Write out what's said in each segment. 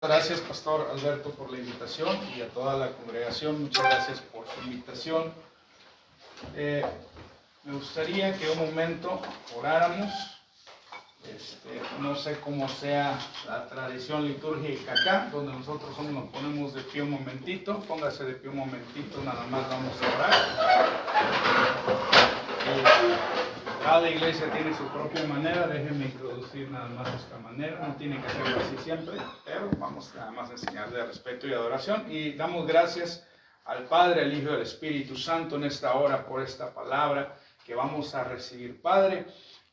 Gracias, Pastor Alberto, por la invitación y a toda la congregación. Muchas gracias por su invitación. Me gustaría que un momento oráramos. No sé cómo sea la tradición litúrgica acá, donde nosotros nos ponemos de pie un momentito. Póngase de pie un momentito, nada más vamos a orar. Cada iglesia tiene su propia manera. Déjenme introducir nada más esta manera. No tiene que hacerlo así siempre, pero vamos nada más a enseñarle respeto y adoración. Y damos gracias al Padre, al Hijo y al Espíritu Santo en esta hora por esta palabra que vamos a recibir. Padre,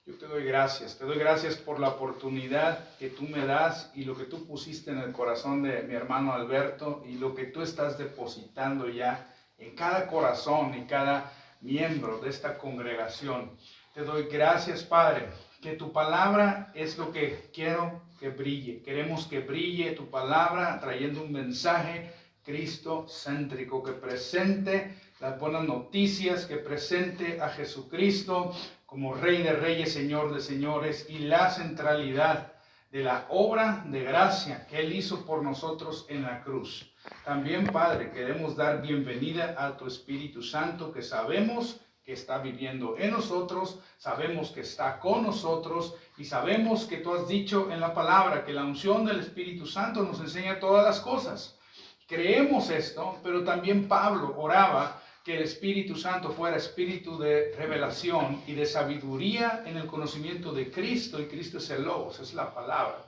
yo te doy gracias por la oportunidad que tú me das y lo que tú pusiste en el corazón de mi hermano Alberto y lo que tú estás depositando ya en cada corazón y cada miembro de esta congregación. Te doy gracias, Padre, que tu palabra es lo que quiero que brille. Queremos que brille tu palabra trayendo un mensaje cristocéntrico, que presente las buenas noticias, que presente a Jesucristo como Rey de Reyes, Señor de Señores, y la centralidad de la obra de gracia que Él hizo por nosotros en la cruz. También, Padre, queremos dar bienvenida a tu Espíritu Santo, que sabemos que está viviendo en nosotros, sabemos que está con nosotros y sabemos que tú has dicho en la palabra que la unción del Espíritu Santo nos enseña todas las cosas. Creemos esto, pero también Pablo oraba que el Espíritu Santo fuera espíritu de revelación y de sabiduría en el conocimiento de Cristo, y Cristo es el Logos, es la palabra.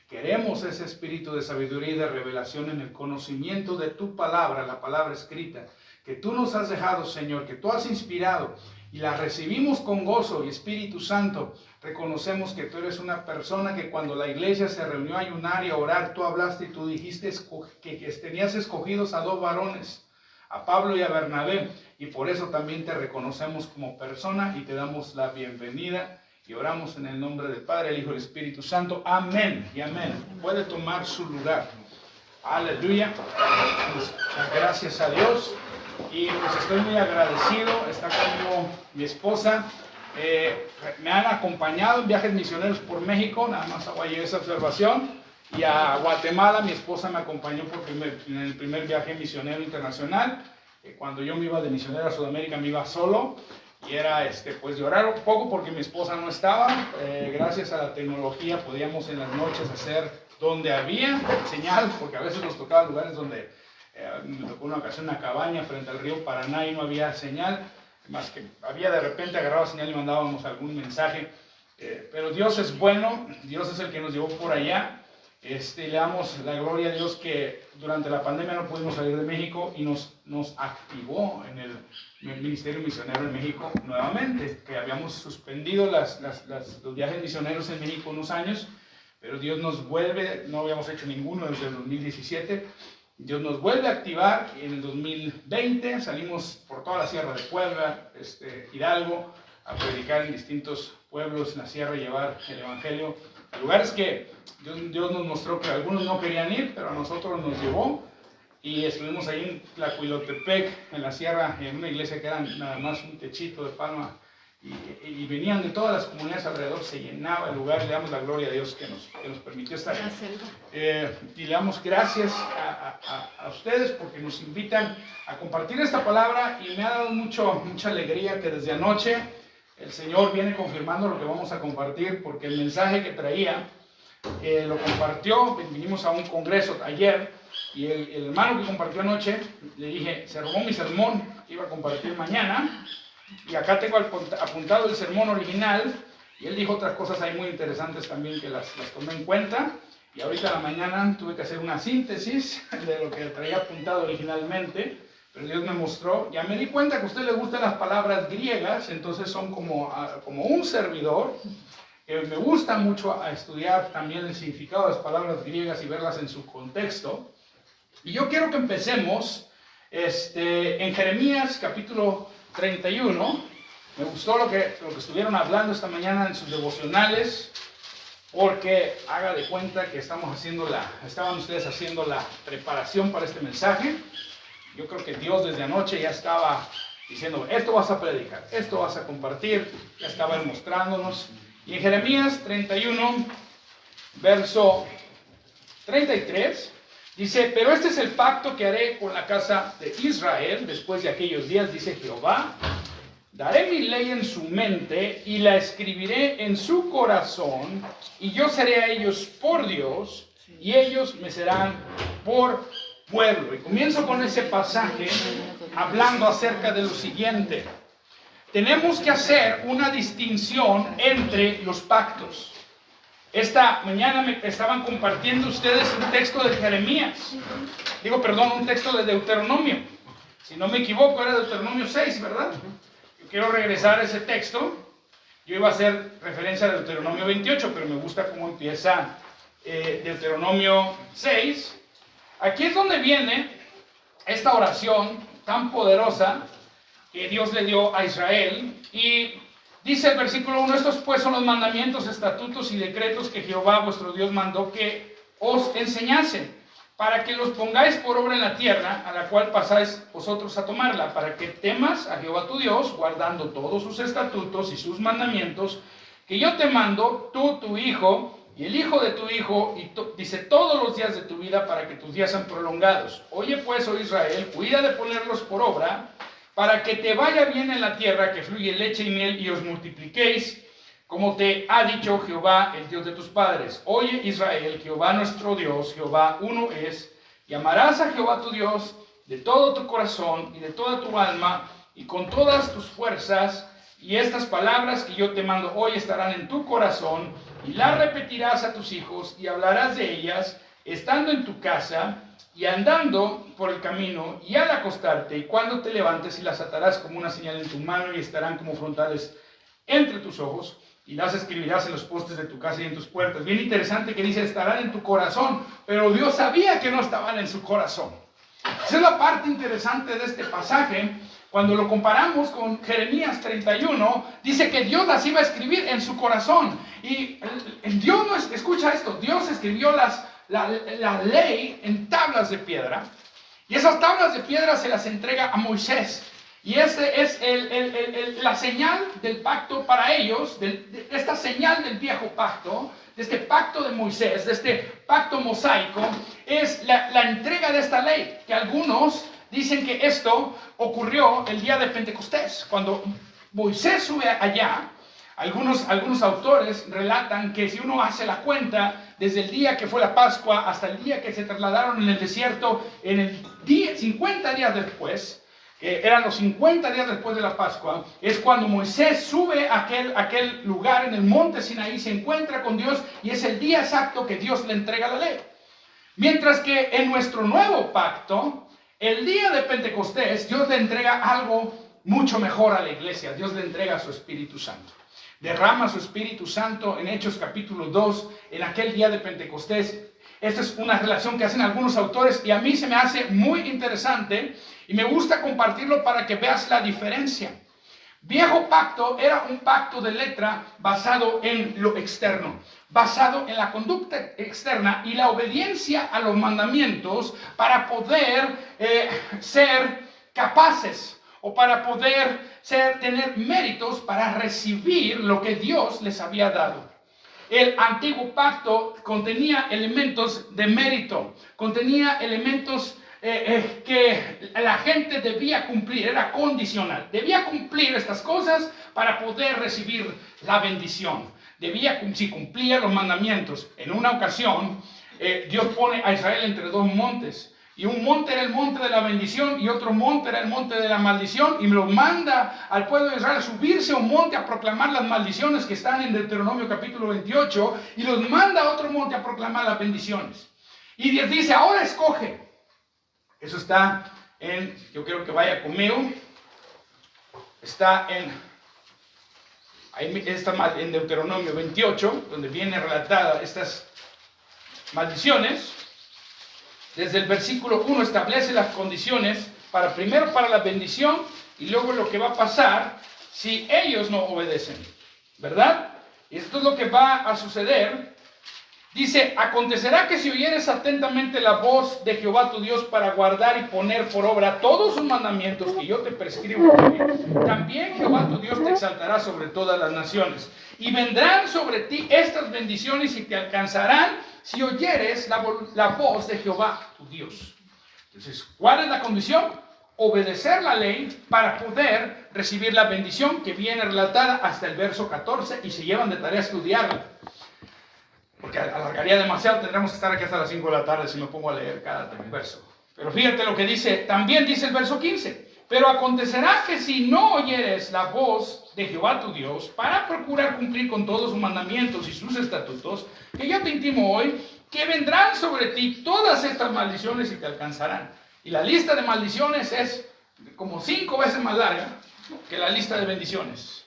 Queremos ese espíritu de sabiduría y de revelación en el conocimiento de tu palabra, la palabra escrita, que tú nos has dejado, Señor, que tú has inspirado, y la recibimos con gozo. Y Espíritu Santo, reconocemos que tú eres una persona que cuando la iglesia se reunió a ayunar y a orar, tú hablaste y tú dijiste que tenías escogidos a 2 varones, a Pablo y a Bernabé, y por eso también te reconocemos como persona y te damos la bienvenida. Y oramos en el nombre del Padre, el Hijo y el Espíritu Santo. Amén y amén. Puede tomar su lugar. Aleluya. Pues, gracias a Dios. Y pues estoy muy agradecido. Está conmigo mi esposa. Me han acompañado en viajes misioneros por México. Nada más hago ahí esa observación. Y a Guatemala, mi esposa me acompañó en el primer viaje misionero internacional. Cuando yo me iba de misionero a Sudamérica, me iba solo. Y era pues llorar un poco porque mi esposa no estaba. Gracias a la tecnología podíamos en las noches hacer donde había señal, porque a veces nos tocaba lugares donde me tocó una ocasión una cabaña frente al río Paraná y no había señal, más que había de repente agarrado señal y mandábamos algún mensaje. Pero Dios es bueno, Dios es el que nos llevó por allá. Le damos la gloria a Dios que durante la pandemia no pudimos salir de México y nos activó en el ministerio misionero en México nuevamente, que habíamos suspendido los viajes misioneros en México unos años, pero Dios nos vuelve, no habíamos hecho ninguno desde el 2017, Dios nos vuelve a activar y en el 2020 salimos por toda la sierra de Puebla, Hidalgo, a predicar en distintos pueblos en la sierra y llevar el evangelio a lugares que Dios nos mostró que algunos no querían ir, pero a nosotros nos llevó. Y estuvimos ahí en Tlacuilotepec, en la sierra, en una iglesia que era nada más un techito de palma, y venían de todas las comunidades alrededor, se llenaba el lugar. Le damos la gloria a Dios que nos permitió estar ahí. Y le damos gracias a ustedes porque nos invitan a compartir esta palabra, y me ha dado mucha alegría que desde anoche el Señor viene confirmando lo que vamos a compartir, porque el mensaje que traía lo compartió. Vinimos a un congreso ayer y el hermano que compartió anoche, le dije, se robó mi sermón que iba a compartir mañana, y acá tengo apuntado el sermón original, y él dijo otras cosas ahí muy interesantes también que las tomé en cuenta, y ahorita a la mañana tuve que hacer una síntesis de lo que traía apuntado originalmente. Pero Dios me mostró, ya me di cuenta que a usted le gustan las palabras griegas, entonces son como un servidor. Me gusta mucho estudiar también el significado de las palabras griegas y verlas en su contexto. Y yo quiero que empecemos en Jeremías capítulo 31. Me gustó lo que estuvieron hablando esta mañana en sus devocionales, porque haga de cuenta que estaban ustedes haciendo la preparación para este mensaje. Yo creo que Dios desde anoche ya estaba diciendo, esto vas a predicar, esto vas a compartir, ya estaba mostrándonos. Y en Jeremías 31, verso 33, dice, pero este es el pacto que haré con la casa de Israel después de aquellos días, dice Jehová. Daré mi ley en su mente y la escribiré en su corazón, y yo seré a ellos por Dios, y ellos me serán por pueblo. Y comienzo con ese pasaje hablando acerca de lo siguiente. Tenemos que hacer una distinción entre los pactos. Esta mañana me estaban compartiendo ustedes un texto de Jeremías. Un texto de Deuteronomio. Si no me equivoco, era Deuteronomio 6, ¿verdad? Yo quiero regresar a ese texto. Yo iba a hacer referencia a Deuteronomio 28, pero me gusta cómo empieza Deuteronomio 6. Aquí es donde viene esta oración tan poderosa que Dios le dio a Israel. Y dice el versículo 1, estos pues son los mandamientos, estatutos y decretos que Jehová vuestro Dios mandó que os enseñasen, para que los pongáis por obra en la tierra, a la cual pasáis vosotros a tomarla, para que temas a Jehová tu Dios, guardando todos sus estatutos y sus mandamientos, que yo te mando, tú, tu hijo, y el hijo de tu hijo, dice, todos los días de tu vida, para que tus días sean prolongados. Oye pues, oh Israel, cuida de ponerlos por obra, para que te vaya bien en la tierra, que fluye leche y miel, y os multipliquéis, como te ha dicho Jehová, el Dios de tus padres. Oye Israel, Jehová nuestro Dios, Jehová uno es, y amarás a Jehová tu Dios de todo tu corazón y de toda tu alma, y con todas tus fuerzas, y estas palabras que yo te mando hoy estarán en tu corazón, y las repetirás a tus hijos, y hablarás de ellas, estando en tu casa, y andando por el camino, y al acostarte, y cuando te levantes, y las atarás como una señal en tu mano, y estarán como frontales entre tus ojos, y las escribirás en los postes de tu casa y en tus puertas. Bien interesante que dice, estarán en tu corazón, pero Dios sabía que no estaban en su corazón. Esa es la parte interesante de este pasaje. Cuando lo comparamos con Jeremías 31, dice que Dios las iba a escribir en su corazón. Y Dios no escucha esto, Dios escribió la ley en tablas de piedra, y esas tablas de piedra se las entrega a Moisés, y ese es la señal del pacto para ellos, de esta señal del viejo pacto, de este pacto de Moisés, de este pacto mosaico, es la entrega de esta ley, que algunos dicen que esto ocurrió el día de Pentecostés, cuando Moisés sube allá. Algunos autores relatan que si uno hace la cuenta, desde el día que fue la Pascua hasta el día que se trasladaron en el desierto, en el día, 50 días después, eran los 50 días después de la Pascua, es cuando Moisés sube a aquel lugar en el monte Sinaí, se encuentra con Dios, y es el día exacto que Dios le entrega la ley. Mientras que en nuestro nuevo pacto, el día de Pentecostés, Dios le entrega algo mucho mejor a la iglesia. Dios le entrega a su Espíritu Santo. Derrama su Espíritu Santo en Hechos capítulo 2, en aquel día de Pentecostés. Esta es una relación que hacen algunos autores, y a mí se me hace muy interesante, y me gusta compartirlo para que veas la diferencia. Viejo pacto era un pacto de letra basado en lo externo, basado en la conducta externa y la obediencia a los mandamientos para poder ser capaces, o para poder tener méritos para recibir lo que Dios les había dado. El antiguo pacto contenía elementos de mérito, contenía elementos que la gente debía cumplir, era condicional. Debía cumplir estas cosas para poder recibir la bendición. Si cumplía los mandamientos. En una ocasión, Dios pone a Israel entre dos montes. Y un monte era el monte de la bendición y otro monte era el monte de la maldición. Y lo manda al pueblo de Israel a subirse a un monte a proclamar las maldiciones que están en Deuteronomio capítulo 28. Y los manda a otro monte a proclamar las bendiciones. Y Dios dice, ahora escoge. Eso está yo quiero que vaya conmigo. Está en Deuteronomio 28, donde viene relatada estas maldiciones. Desde el versículo 1 establece las condiciones primero para la bendición, y luego lo que va a pasar si ellos no obedecen, ¿verdad? Y esto es lo que va a suceder Dice, acontecerá que si oyeres atentamente la voz de Jehová tu Dios para guardar y poner por obra todos sus mandamientos que yo te prescribo hoy, también Jehová tu Dios te exaltará sobre todas las naciones. Y vendrán sobre ti estas bendiciones y te alcanzarán si oyeres la voz de Jehová tu Dios. Entonces, ¿cuál es la condición? Obedecer la ley para poder recibir la bendición que viene relatada hasta el verso 14 y se llevan de tarea estudiarla. Porque alargaría demasiado, tendremos que estar aquí hasta las 5 de la tarde si me pongo a leer cada verso. Pero fíjate lo que dice, también dice el verso 15. Pero acontecerá que si no oyeres la voz de Jehová tu Dios para procurar cumplir con todos sus mandamientos y sus estatutos, que yo te intimo hoy, que vendrán sobre ti todas estas maldiciones y te alcanzarán. Y la lista de maldiciones es como 5 veces más larga que la lista de bendiciones.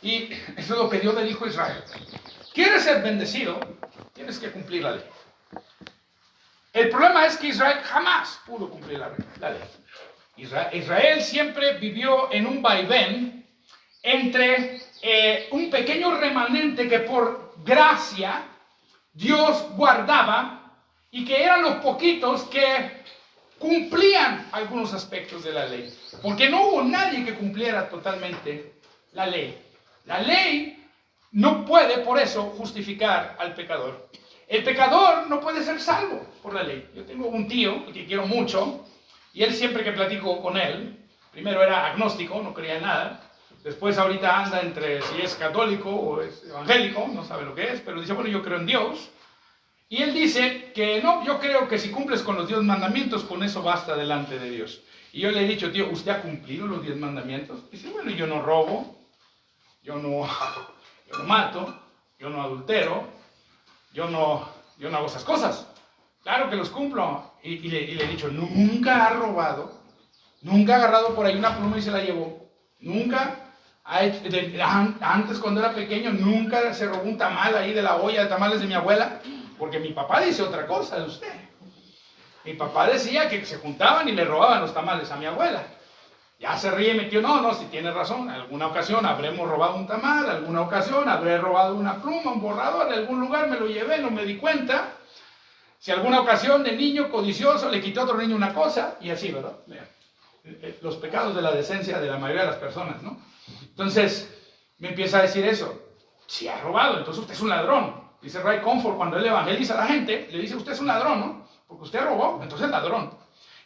Y eso es lo que Dios le dijo a Israel. ¿Quieres ser bendecido? Tienes que cumplir la ley. El problema es que Israel jamás pudo cumplir la ley. Israel siempre vivió en un vaivén entre un pequeño remanente que por gracia Dios guardaba y que eran los poquitos que cumplían algunos aspectos de la ley. Porque no hubo nadie que cumpliera totalmente la ley. La ley no puede, por eso, justificar al pecador. El pecador no puede ser salvo por la ley. Yo tengo un tío que quiero mucho, y él siempre que platico con él, primero era agnóstico, no creía en nada, después ahorita anda entre si es católico o es evangélico, no sabe lo que es, pero dice, bueno, yo creo en Dios. Y él dice que no, yo creo que si cumples con los 10 mandamientos, con eso basta delante de Dios. Y yo le he dicho, tío, ¿usted ha cumplido los 10 mandamientos? Y dice, bueno, yo no robo, yo no mato, yo no adultero, yo no hago esas cosas. Claro que los cumplo. Y le he dicho, nunca ha robado, nunca ha agarrado por ahí una pluma y se la llevó, nunca ha hecho, antes cuando era pequeño, nunca se robó un tamal ahí de la olla de tamales de mi abuela, porque mi papá dice otra cosa de usted. Mi papá decía que se juntaban y le robaban los tamales a mi abuela. Ya se ríe, metió, no, si tiene razón, en alguna ocasión habremos robado un tamal, en alguna ocasión habré robado una pluma, un borrador, en algún lugar me lo llevé, no me di cuenta. Si alguna ocasión de niño codicioso le quitó a otro niño una cosa, y así, ¿verdad? Los pecados de la decencia de la mayoría de las personas, ¿no? Entonces, me empieza a decir eso. Si ha robado, entonces usted es un ladrón. Dice Ray Comfort, cuando él evangeliza a la gente, le dice, usted es un ladrón, ¿no? Porque usted robó, entonces es ladrón.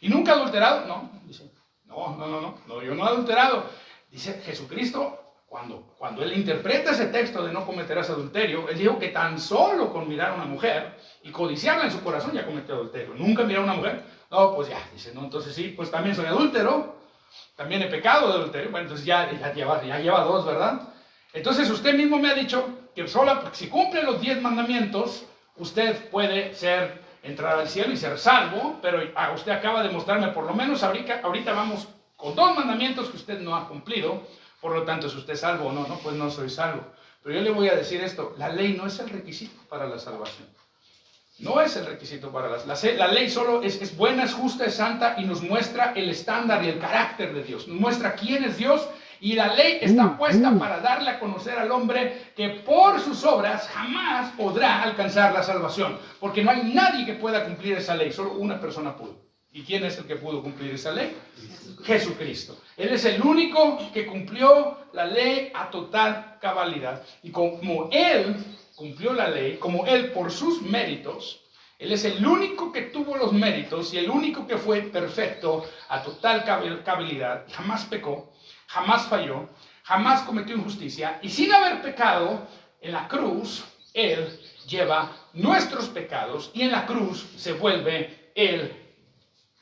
¿Y nunca ha adulterado? No, dice. No, yo no he adulterado. Dice Jesucristo, cuando él interpreta ese texto de no cometerás adulterio, él dijo que tan solo con mirar a una mujer y codiciarla en su corazón ya cometió adulterio. ¿Nunca miró a una mujer? No, pues ya, dice, no, entonces sí, pues también soy adúltero, también he pecado de adulterio. Bueno, entonces ya lleva 2, ¿verdad? Entonces usted mismo me ha dicho que solo si cumple los 10 mandamientos, usted puede entrar al cielo y ser salvo, pero usted acaba de mostrarme, por lo menos ahorita vamos con 2 mandamientos que usted no ha cumplido, por lo tanto, si usted es salvo o no, pues no soy salvo. Pero yo le voy a decir esto, la ley no es el requisito para la salvación. No es el requisito para la ley solo es buena, es justa, es santa y nos muestra el estándar y el carácter de Dios. Nos muestra quién es Dios y la ley está puesta para darle a conocer al hombre que por sus obras jamás podrá alcanzar la salvación. Porque no hay nadie que pueda cumplir esa ley, solo una persona pudo. ¿Y quién es el que pudo cumplir esa ley? Jesucristo. Él es el único que cumplió la ley a total cabalidad. Y como Él cumplió la ley, como Él por sus méritos, Él es el único que tuvo los méritos y el único que fue perfecto a total cabalidad. Jamás pecó, jamás falló, jamás cometió injusticia. Y sin haber pecado, en la cruz, Él lleva nuestros pecados y en la cruz se vuelve Él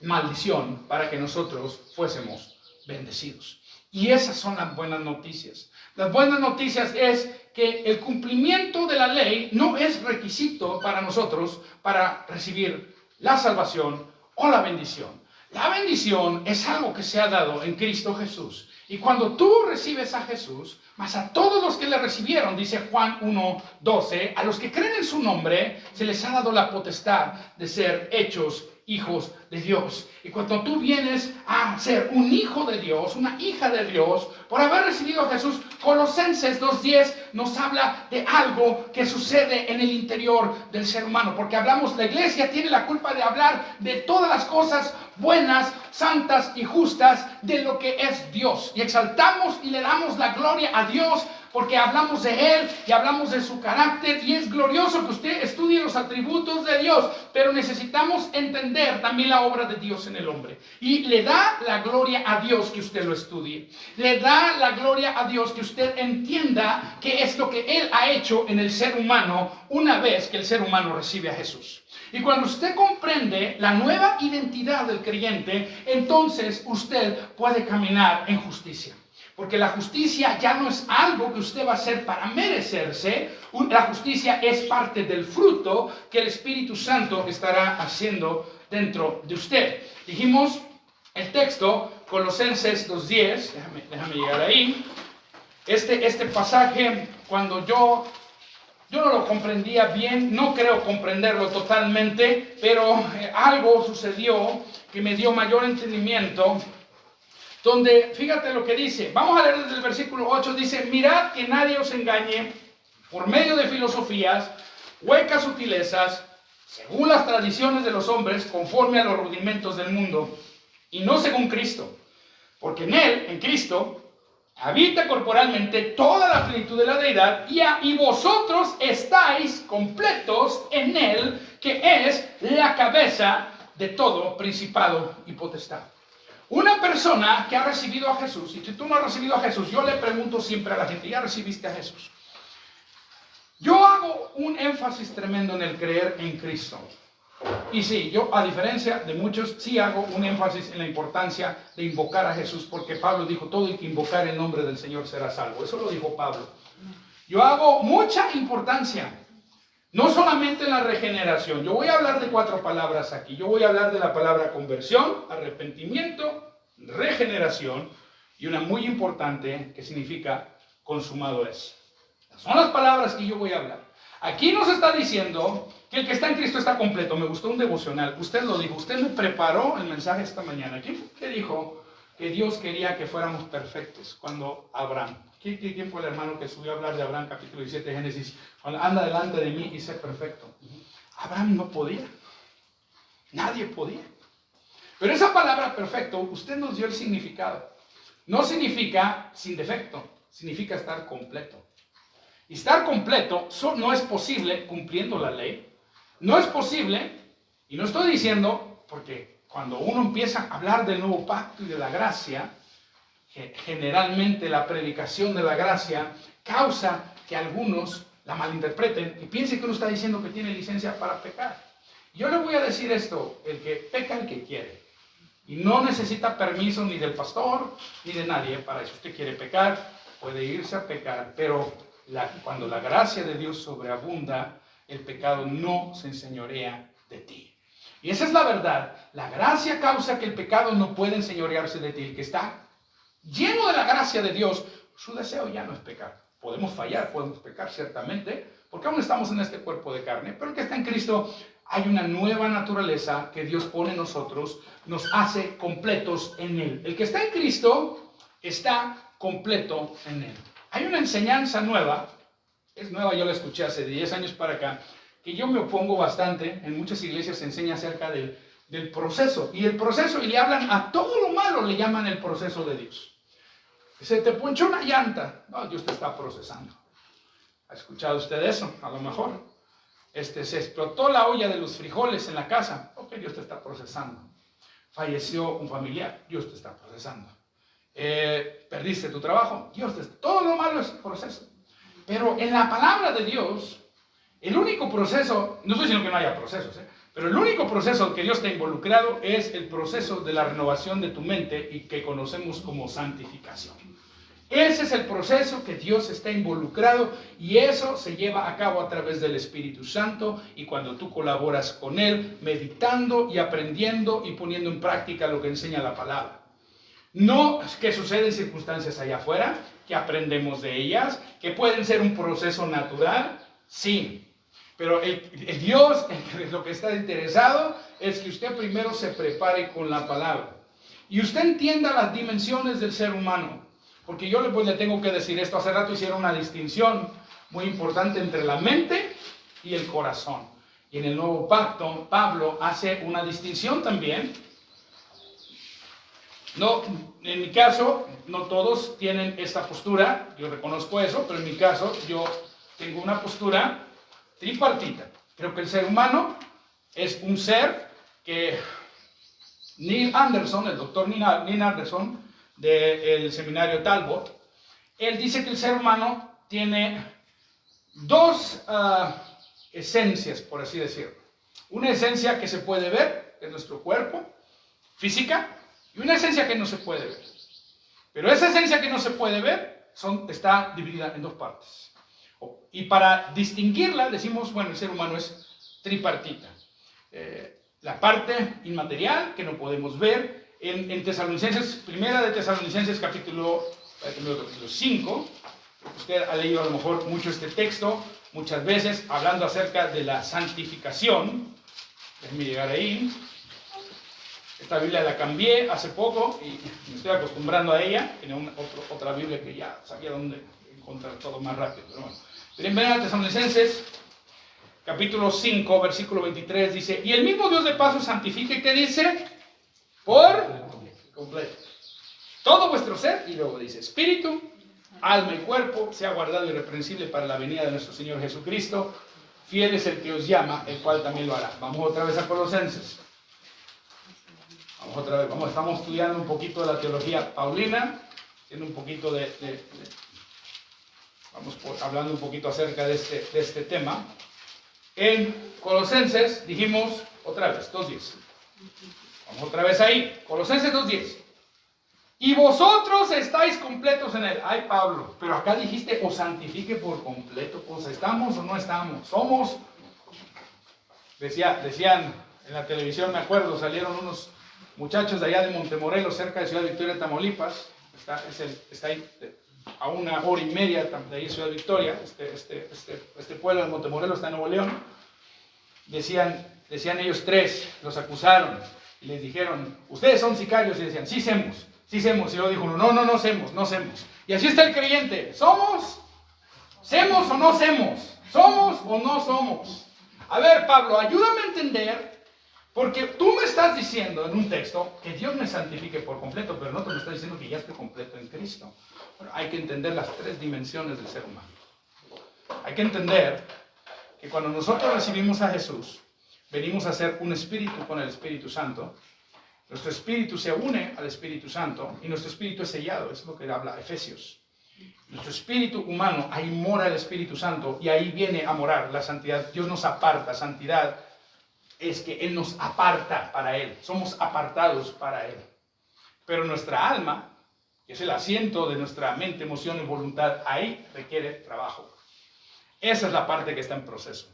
maldición para que nosotros fuésemos bendecidos. Y esas son las buenas noticias. Las buenas noticias es que el cumplimiento de la ley no es requisito para nosotros para recibir la salvación o la bendición. La bendición es algo que se ha dado en Cristo Jesús. Y cuando tú recibes a Jesús, más a todos los que le recibieron, dice Juan 1:12, a los que creen en su nombre, se les ha dado la potestad de ser hechos hijos de Dios. Y cuando tú vienes a ser un hijo de Dios, una hija de Dios, por haber recibido a Jesús, Colosenses 2:10 nos habla de algo que sucede en el interior del ser humano. Porque hablamos, la iglesia tiene la culpa de hablar de todas las cosas buenas, santas y justas de lo que es Dios. Y exaltamos y le damos la gloria a Dios porque hablamos de Él y hablamos de su carácter, y es glorioso que usted estudie los atributos de Dios, pero necesitamos entender también la obra de Dios en el hombre. Y le da la gloria a Dios que usted lo estudie. Le da la gloria a Dios que usted entienda qué es lo que Él ha hecho en el ser humano una vez que el ser humano recibe a Jesús. Y cuando usted comprende la nueva identidad del creyente, entonces usted puede caminar en justicia. Porque la justicia ya no es algo que usted va a hacer para merecerse. La justicia es parte del fruto que el Espíritu Santo estará haciendo dentro de usted. Dijimos el texto, Colosenses 2:10. Déjame llegar ahí. Este pasaje, cuando yo no lo comprendía bien, no creo comprenderlo totalmente, pero algo sucedió que me dio mayor entendimiento. Donde, fíjate lo que dice, vamos a leer desde el versículo 8, dice: mirad que nadie os engañe por medio de filosofías, huecas sutilezas, según las tradiciones de los hombres, conforme a los rudimentos del mundo, y no según Cristo. Porque en Él, en Cristo, habita corporalmente toda la plenitud de la deidad, y vosotros estáis completos en Él, que es la cabeza de todo principado y potestad. Una persona que ha recibido a Jesús, y si tú no has recibido a Jesús, yo le pregunto siempre a la gente: ¿ya recibiste a Jesús? Yo hago un énfasis tremendo en el creer en Cristo. Y sí, yo, a diferencia de muchos, sí hago un énfasis en la importancia de invocar a Jesús, porque Pablo dijo: todo el que invocar el nombre del Señor será salvo. Eso lo dijo Pablo. Yo hago mucha importancia, no solamente en la regeneración. Yo voy a hablar de 4 palabras aquí. Yo voy a hablar de la palabra conversión, arrepentimiento, regeneración, y una muy importante que significa consumado es. Son las palabras que yo voy a hablar. Aquí nos está diciendo que el que está en Cristo está completo. Me gustó un devocional. Usted lo dijo. Usted me preparó el mensaje esta mañana. ¿Quién fue que dijo que Dios quería que fuéramos perfectos? Cuando Abraham. ¿Quién fue el hermano que subió a hablar de Abraham, capítulo 17 de Génesis? Cuando anda delante de mí y sé perfecto. Abraham no podía. Nadie podía. Pero esa palabra perfecto, usted nos dio el significado. No significa sin defecto. Significa estar completo. Y estar completo no es posible cumpliendo la ley. No es posible, y no estoy diciendo, porque cuando uno empieza a hablar del nuevo pacto y de la gracia, generalmente la predicación de la gracia causa que algunos la malinterpreten y piensen que uno está diciendo que tiene licencia para pecar. Yo le voy a decir esto: el que peca, el que quiere. Y no necesita permiso ni del pastor ni de nadie para eso. Usted quiere pecar, puede irse a pecar, pero cuando la gracia de Dios sobreabunda, el pecado no se enseñorea de ti. Y esa es la verdad. La gracia causa que el pecado no puede enseñorearse de ti. El que está lleno de la gracia de Dios, su deseo ya no es pecar. Podemos fallar, podemos pecar ciertamente, porque aún estamos en este cuerpo de carne, pero el que está en Cristo, hay una nueva naturaleza que Dios pone en nosotros, nos hace completos en Él. El que está en Cristo está completo en Él. Hay una enseñanza nueva, es nueva, yo la escuché hace 10 años para acá, que yo me opongo bastante. En muchas iglesias se enseña acerca del proceso, y el proceso, y le hablan a todo lo malo, le llaman el proceso de Dios. Se te ponchó una llanta, no, Dios te está procesando. ¿Ha escuchado usted eso? A lo mejor. Se explotó la olla de los frijoles en la casa, ok, Dios te está procesando. Falleció un familiar, Dios te está procesando. Perdiste tu trabajo, todo lo malo es proceso. Pero en la palabra de Dios, el único proceso, no estoy diciendo que no haya procesos, pero el único proceso que Dios te ha involucrado es el proceso de la renovación de tu mente, y que conocemos como santificación. Ese es el proceso que Dios está involucrado, y eso se lleva a cabo a través del Espíritu Santo, y cuando tú colaboras con Él, meditando y aprendiendo y poniendo en práctica lo que enseña la palabra. No que suceden circunstancias allá afuera, que aprendemos de ellas, que pueden ser un proceso natural, sí. Pero el Dios lo que está interesado es que usted primero se prepare con la palabra. Y usted entienda las dimensiones del ser humano. Porque yo le tengo que decir esto. Hace rato hicieron una distinción muy importante entre la mente y el corazón. Y en el Nuevo Pacto, Pablo hace una distinción también. No, en mi caso, no todos tienen esta postura, yo reconozco eso, pero en mi caso yo tengo una postura tripartita. Creo que el ser humano es un ser que Neil Anderson, el doctor Neil Anderson del seminario Talbot, él dice que el ser humano tiene dos esencias, por así decirlo. Una esencia que se puede ver, que es nuestro cuerpo, física, y una esencia que no se puede ver. Pero esa esencia que no se puede ver está dividida en dos partes. Y para distinguirla decimos, bueno, el ser humano es tripartita. La parte inmaterial que no podemos ver. En Tesalonicenses, primera de Tesalonicenses capítulo 5, usted ha leído a lo mejor mucho este texto, muchas veces hablando acerca de la santificación. Déjenme llegar ahí. Esta Biblia la cambié hace poco y me estoy acostumbrando a ella. Tiene otra Biblia que ya sabía dónde encontrar todo más rápido. Pero bueno. Primera Tesalonicenses, capítulo 5, versículo 23, dice: y el mismo Dios de paz os santifique, ¿qué dice? Por completo. Todo vuestro ser, y luego dice: espíritu, alma y cuerpo sea guardado irreprensible para la venida de nuestro Señor Jesucristo. Fiel es el que os llama, el cual también lo hará. Vamos otra vez a Colosenses. Vamos otra vez, estamos estudiando un poquito de la teología paulina, haciendo un poquito hablando un poquito acerca de este tema. En Colosenses dijimos otra vez, 2:10. Vamos otra vez ahí, Colosenses 2:10. Y vosotros estáis completos en él. Ay, Pablo, pero acá dijiste os santifique por completo. Pues ¿estamos o no estamos? Somos. Decían en la televisión, me acuerdo, salieron unos muchachos de allá de Montemorelos, cerca de Ciudad Victoria, Tamaulipas. Está ahí a 1 hora y media de ahí Ciudad Victoria. Este pueblo de Montemorelos está en Nuevo León. Decían ellos tres, los acusaron y les dijeron: ustedes son sicarios. Y decían: sí semos. Y luego dijo uno: no semos. Y así está el creyente: ¿somos o no semos? ¿Somos o no somos? A ver, Pablo, ayúdame a entender. Porque tú me estás diciendo en un texto que Dios me santifique por completo, pero no te me estás diciendo que ya estoy completo en Cristo. Bueno, hay que entender las tres dimensiones del ser humano. Hay que entender que cuando nosotros recibimos a Jesús, venimos a ser un espíritu con el Espíritu Santo. Nuestro espíritu se une al Espíritu Santo y nuestro espíritu es sellado, es lo que habla Efesios. Nuestro espíritu humano, ahí mora el Espíritu Santo y ahí viene a morar la santidad. Dios nos aparta, santidad es que Él nos aparta para Él, somos apartados para Él. Pero nuestra alma, que es el asiento de nuestra mente, emoción y voluntad, ahí requiere trabajo. Esa es la parte que está en proceso.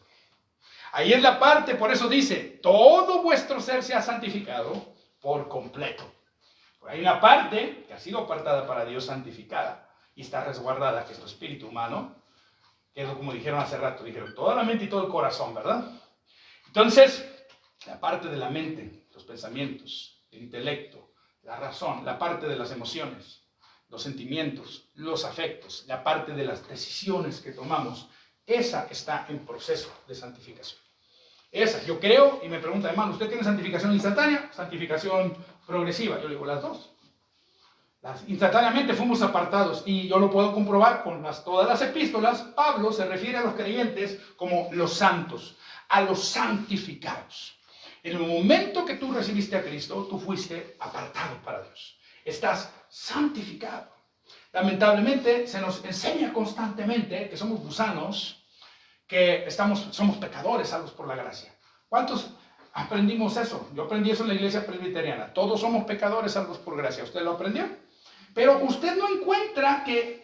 Ahí es la parte, por eso dice: todo vuestro ser sea santificado por completo. Hay una parte que ha sido apartada para Dios, santificada, y está resguardada, que es tu espíritu humano, que es como dijeron hace rato, dijeron toda la mente y todo el corazón, ¿verdad? Entonces, la parte de la mente, los pensamientos, el intelecto, la razón, la parte de las emociones, los sentimientos, los afectos, la parte de las decisiones que tomamos, esa está en proceso de santificación. Esa, yo creo, y me pregunta, hermano, ¿usted tiene santificación instantánea? Santificación progresiva. Yo le digo las dos. Instantáneamente fuimos apartados, y yo lo puedo comprobar con todas las epístolas. Pablo se refiere a los creyentes como los santos, a los santificados. En el momento que tú recibiste a Cristo, tú fuiste apartado para Dios. Estás santificado. Lamentablemente se nos enseña constantemente que somos gusanos, que somos pecadores salvos por la gracia. ¿Cuántos aprendimos eso? Yo aprendí eso en la iglesia presbiteriana. Todos somos pecadores salvos por gracia. ¿Usted lo aprendió? Pero usted no encuentra que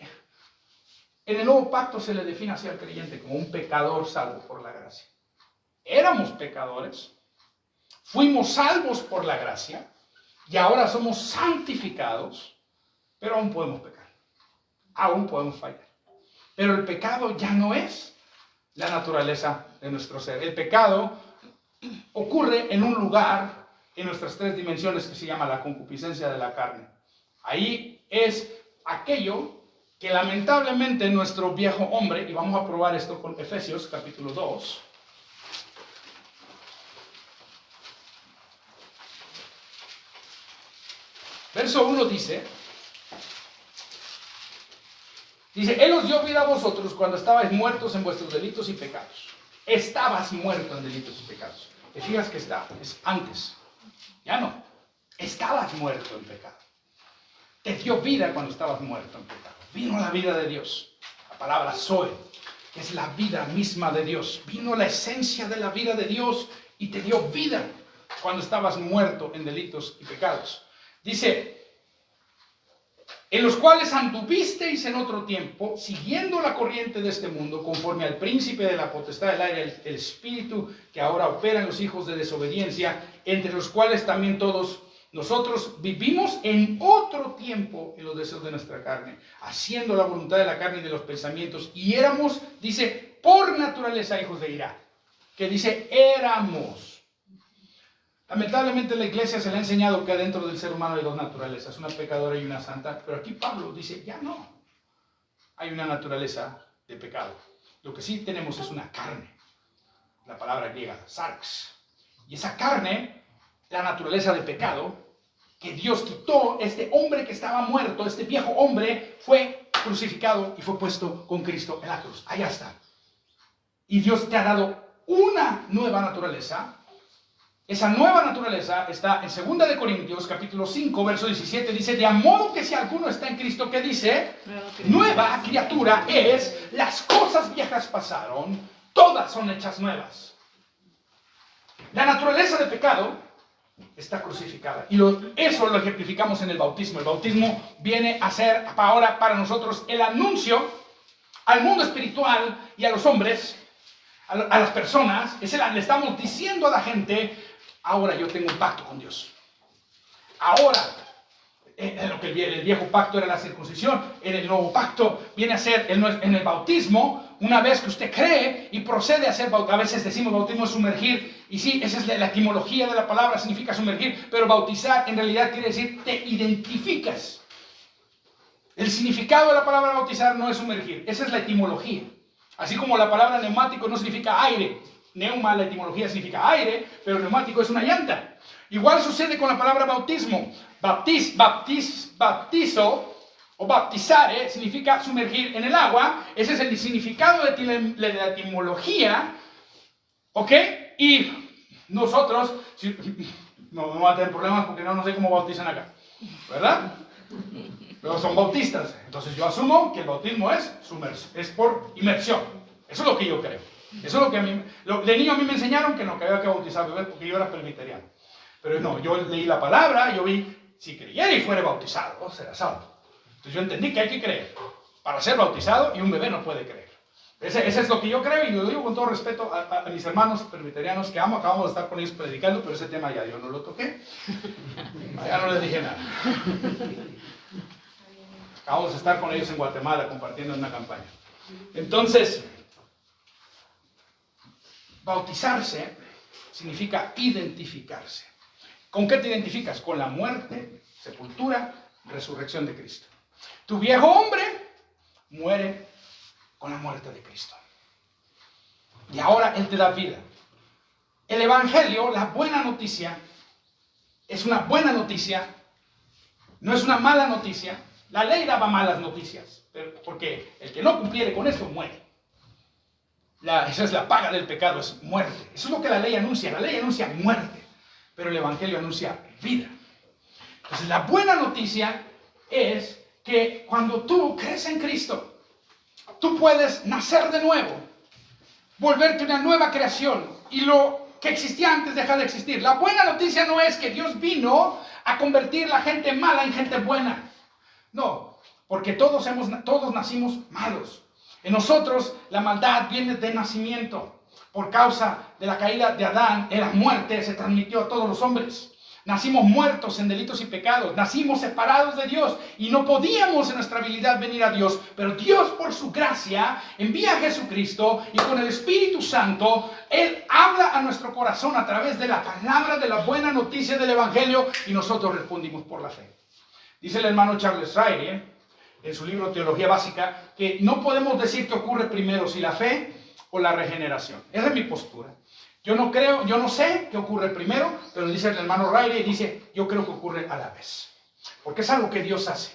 en el nuevo pacto se le define así al creyente como un pecador salvo por la gracia. Éramos pecadores, fuimos salvos por la gracia y ahora somos santificados, pero aún podemos pecar, aún podemos fallar. Pero el pecado ya no es la naturaleza de nuestro ser. El pecado ocurre en un lugar en nuestras tres dimensiones que se llama la concupiscencia de la carne. Ahí es aquello que lamentablemente nuestro viejo hombre, y vamos a probar esto con Efesios capítulo 2, verso 1 dice, Él os dio vida a vosotros cuando estabais muertos en vuestros delitos y pecados. Estabas muerto en delitos y pecados. Te fijas que está, es antes. Ya no. Estabas muerto en pecado. Te dio vida cuando estabas muerto en pecado. Vino la vida de Dios. La palabra Zoe, que es la vida misma de Dios. Vino la esencia de la vida de Dios y te dio vida cuando estabas muerto en delitos y pecados. Dice, en los cuales anduvisteis en otro tiempo, siguiendo la corriente de este mundo, conforme al príncipe de la potestad del aire, el espíritu que ahora opera en los hijos de desobediencia, entre los cuales también todos nosotros vivimos en otro tiempo en los deseos de nuestra carne, haciendo la voluntad de la carne y de los pensamientos, y éramos, dice, por naturaleza hijos de ira, que dice, éramos. Lamentablemente la iglesia se le ha enseñado que dentro del ser humano hay dos naturalezas, una pecadora y una santa, pero aquí Pablo dice, ya no, hay una naturaleza de pecado. Lo que sí tenemos es una carne, la palabra griega, sarx, y esa carne, la naturaleza de pecado, que Dios quitó, este hombre que estaba muerto, este viejo hombre, fue crucificado y fue puesto con Cristo en la cruz, allá está. Y Dios te ha dado una nueva naturaleza. Esa nueva naturaleza está en 2 de Corintios, capítulo 5, verso 17, dice, de modo que si alguno está en Cristo, ¿qué dice? Nueva criatura es, las cosas viejas pasaron, todas son hechas nuevas. La naturaleza de pecado está crucificada. Y eso lo ejemplificamos en el bautismo. El bautismo viene a ser ahora para nosotros el anuncio al mundo espiritual y a los hombres, a las personas. Le estamos diciendo a la gente, ahora yo tengo un pacto con Dios. Ahora, lo que el viejo pacto era la circuncisión, en el nuevo pacto viene a ser en el bautismo, una vez que usted cree y procede a hacer bautismo. A veces decimos bautismo es sumergir, y sí, esa es la etimología de la palabra, significa sumergir, pero bautizar en realidad quiere decir te identificas. El significado de la palabra bautizar no es sumergir, esa es la etimología. Así como la palabra neumático no significa aire. Neuma, la etimología significa aire, pero neumático es una llanta. Igual sucede con la palabra bautismo. Bautizo o baptizare significa sumergir en el agua. Ese es el significado de la etimología. ¿Ok? Y nosotros, no vamos a tener problemas porque no sé cómo bautizan acá. ¿Verdad? Pero son bautistas. Entonces yo asumo que el bautismo es por inmersión. Eso es lo que yo creo. Eso es lo que de niño a mí me enseñaron que no, que había que bautizar bebés porque yo era presbiteriano. Pero no, yo leí la palabra, yo vi, si creyera y fuera bautizado, será salvo. Entonces yo entendí que hay que creer para ser bautizado y un bebé no puede creer. Ese es lo que yo creo y lo digo con todo respeto a mis hermanos presbiterianos que amo. Acabamos de estar con ellos predicando, pero ese tema ya yo no lo toqué. Ya no les dije nada. Acabamos de estar con ellos en Guatemala compartiendo una campaña. Entonces, bautizarse significa identificarse. ¿Con qué te identificas? Con la muerte, sepultura, resurrección de Cristo. Tu viejo hombre muere con la muerte de Cristo. Y ahora Él te da vida. El Evangelio, la buena noticia, es una buena noticia, no es una mala noticia. La ley daba malas noticias, porque el que no cumpliere con esto muere. Esa es la paga del pecado, es muerte. Eso es lo que la ley anuncia. La ley anuncia muerte, pero el Evangelio anuncia vida. Entonces la buena noticia es que cuando tú crees en Cristo, tú puedes nacer de nuevo, volverte una nueva creación y lo que existía antes deja de existir. La buena noticia no es que Dios vino a convertir la gente mala en gente buena. No, porque todos nacimos malos. En nosotros la maldad viene de nacimiento. Por causa de la caída de Adán, la muerte se transmitió a todos los hombres. Nacimos muertos en delitos y pecados, nacimos separados de Dios y no podíamos en nuestra habilidad venir a Dios, pero Dios por su gracia envía a Jesucristo y con el Espíritu Santo Él habla a nuestro corazón a través de la palabra de la buena noticia del Evangelio y nosotros respondimos por la fe. Dice el hermano Charles Ryrie en su libro Teología Básica que no podemos decir que ocurre primero si la fe o la regeneración. Esa es mi postura. Yo no sé qué ocurre primero, pero dice el hermano Ryrie, dice, yo creo que ocurre a la vez. Porque es algo que Dios hace.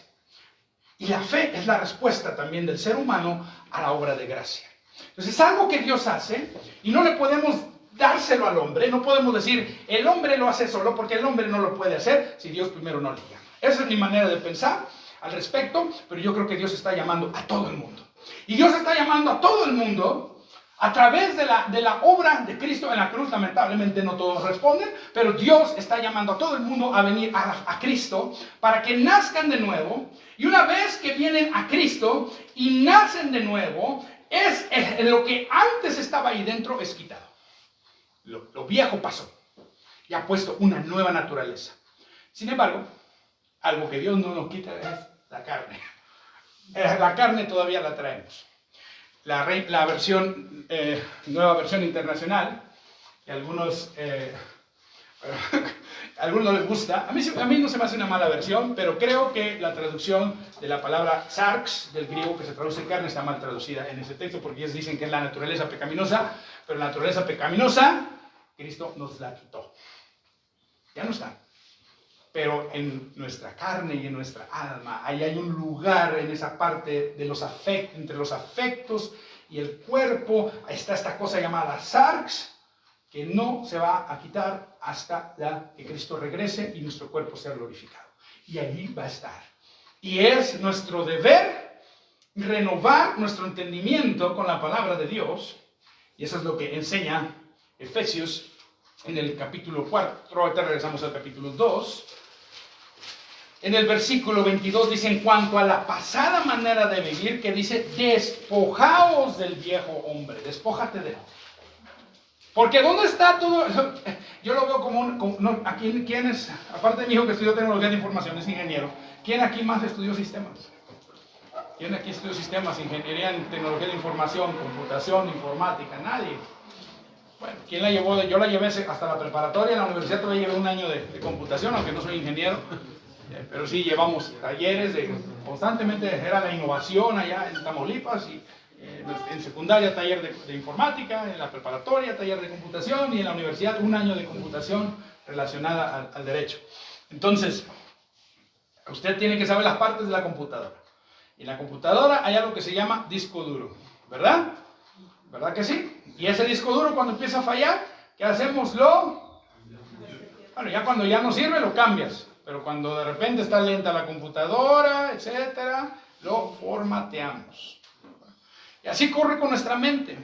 Y la fe es la respuesta también del ser humano a la obra de gracia. Entonces es algo que Dios hace y no le podemos dárselo al hombre. No podemos decir, el hombre lo hace solo porque el hombre no lo puede hacer si Dios primero no le llama. Esa es mi manera de pensar al respecto, pero yo creo que Dios está llamando a todo el mundo. Y Dios está llamando a todo el mundo a través de la obra de Cristo en la cruz. Lamentablemente no todos responden, pero Dios está llamando a todo el mundo a venir a Cristo para que nazcan de nuevo. Y una vez que vienen a Cristo y nacen de nuevo, es lo que antes estaba ahí dentro es quitado. Lo viejo pasó y ha puesto una nueva naturaleza. Sin embargo, algo que Dios no nos quita es la carne. La carne todavía la traemos. La versión, nueva versión internacional, que a algunos les gusta. A mí no se me hace una mala versión, pero creo que la traducción de la palabra sarx, del griego que se traduce carne, está mal traducida en ese texto, porque ellos dicen que es la naturaleza pecaminosa, pero la naturaleza pecaminosa, Cristo nos la quitó. Ya no está. Pero en nuestra carne y en nuestra alma, ahí hay un lugar en esa parte de los afectos, entre los afectos y el cuerpo, está esta cosa llamada sarx, que no se va a quitar hasta que Cristo regrese y nuestro cuerpo sea glorificado. Y allí va a estar. Y es nuestro deber renovar nuestro entendimiento con la palabra de Dios, y eso es lo que enseña Efesios en el capítulo 4, ahorita regresamos al capítulo 2, en el versículo 22 dice, en cuanto a la pasada manera de vivir, que dice, despojaos del viejo hombre, despójate de él. Porque ¿dónde está todo? Yo lo veo como aquí, ¿quién es? Aparte de mi hijo que estudió tecnología de información, es ingeniero, ¿quién aquí más estudió sistemas? ¿Quién aquí estudió sistemas, ingeniería en tecnología de información, computación, informática? Nadie. Bueno, ¿quién la llevó? Yo la llevé hasta la preparatoria, en la universidad todavía llevé un año de computación, aunque no soy ingeniero. Pero sí llevamos talleres, constantemente era la innovación allá en Tamaulipas, y en secundaria taller de informática, en la preparatoria taller de computación, y en la universidad un año de computación relacionada al derecho. Entonces, usted tiene que saber las partes de la computadora. Y en la computadora hay algo que se llama disco duro, ¿verdad? ¿Verdad que sí? Y ese disco duro cuando empieza a fallar, ¿qué hacemos? Bueno, ya cuando ya no sirve lo cambias. Pero cuando de repente está lenta la computadora, etcétera, lo formateamos. Y así corre con nuestra mente.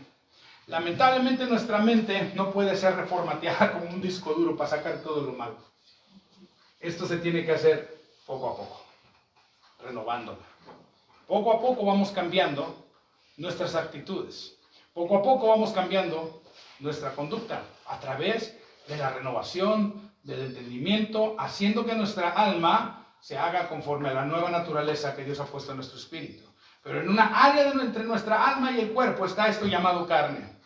Lamentablemente nuestra mente no puede ser reformateada como un disco duro para sacar todo lo malo. Esto se tiene que hacer poco a poco, renovándola. Poco a poco vamos cambiando nuestras actitudes. Poco a poco vamos cambiando nuestra conducta a través de la renovación del entendimiento, haciendo que nuestra alma se haga conforme a la nueva naturaleza que Dios ha puesto en nuestro espíritu. Pero en una área entre nuestra alma y el cuerpo está esto llamado carne.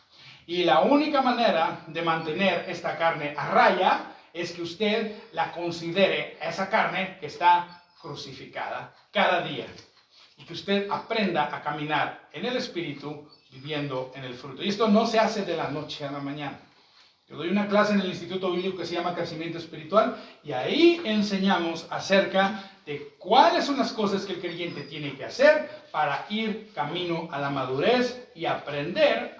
Y la única manera de mantener esta carne a raya es que usted la considere, esa carne que está crucificada cada día. Y que usted aprenda a caminar en el espíritu, viviendo en el fruto. Y esto no se hace de la noche a la mañana. Yo doy una clase en el Instituto Bíblico que se llama Crecimiento Espiritual, y ahí enseñamos acerca de cuáles son las cosas que el creyente tiene que hacer para ir camino a la madurez y aprender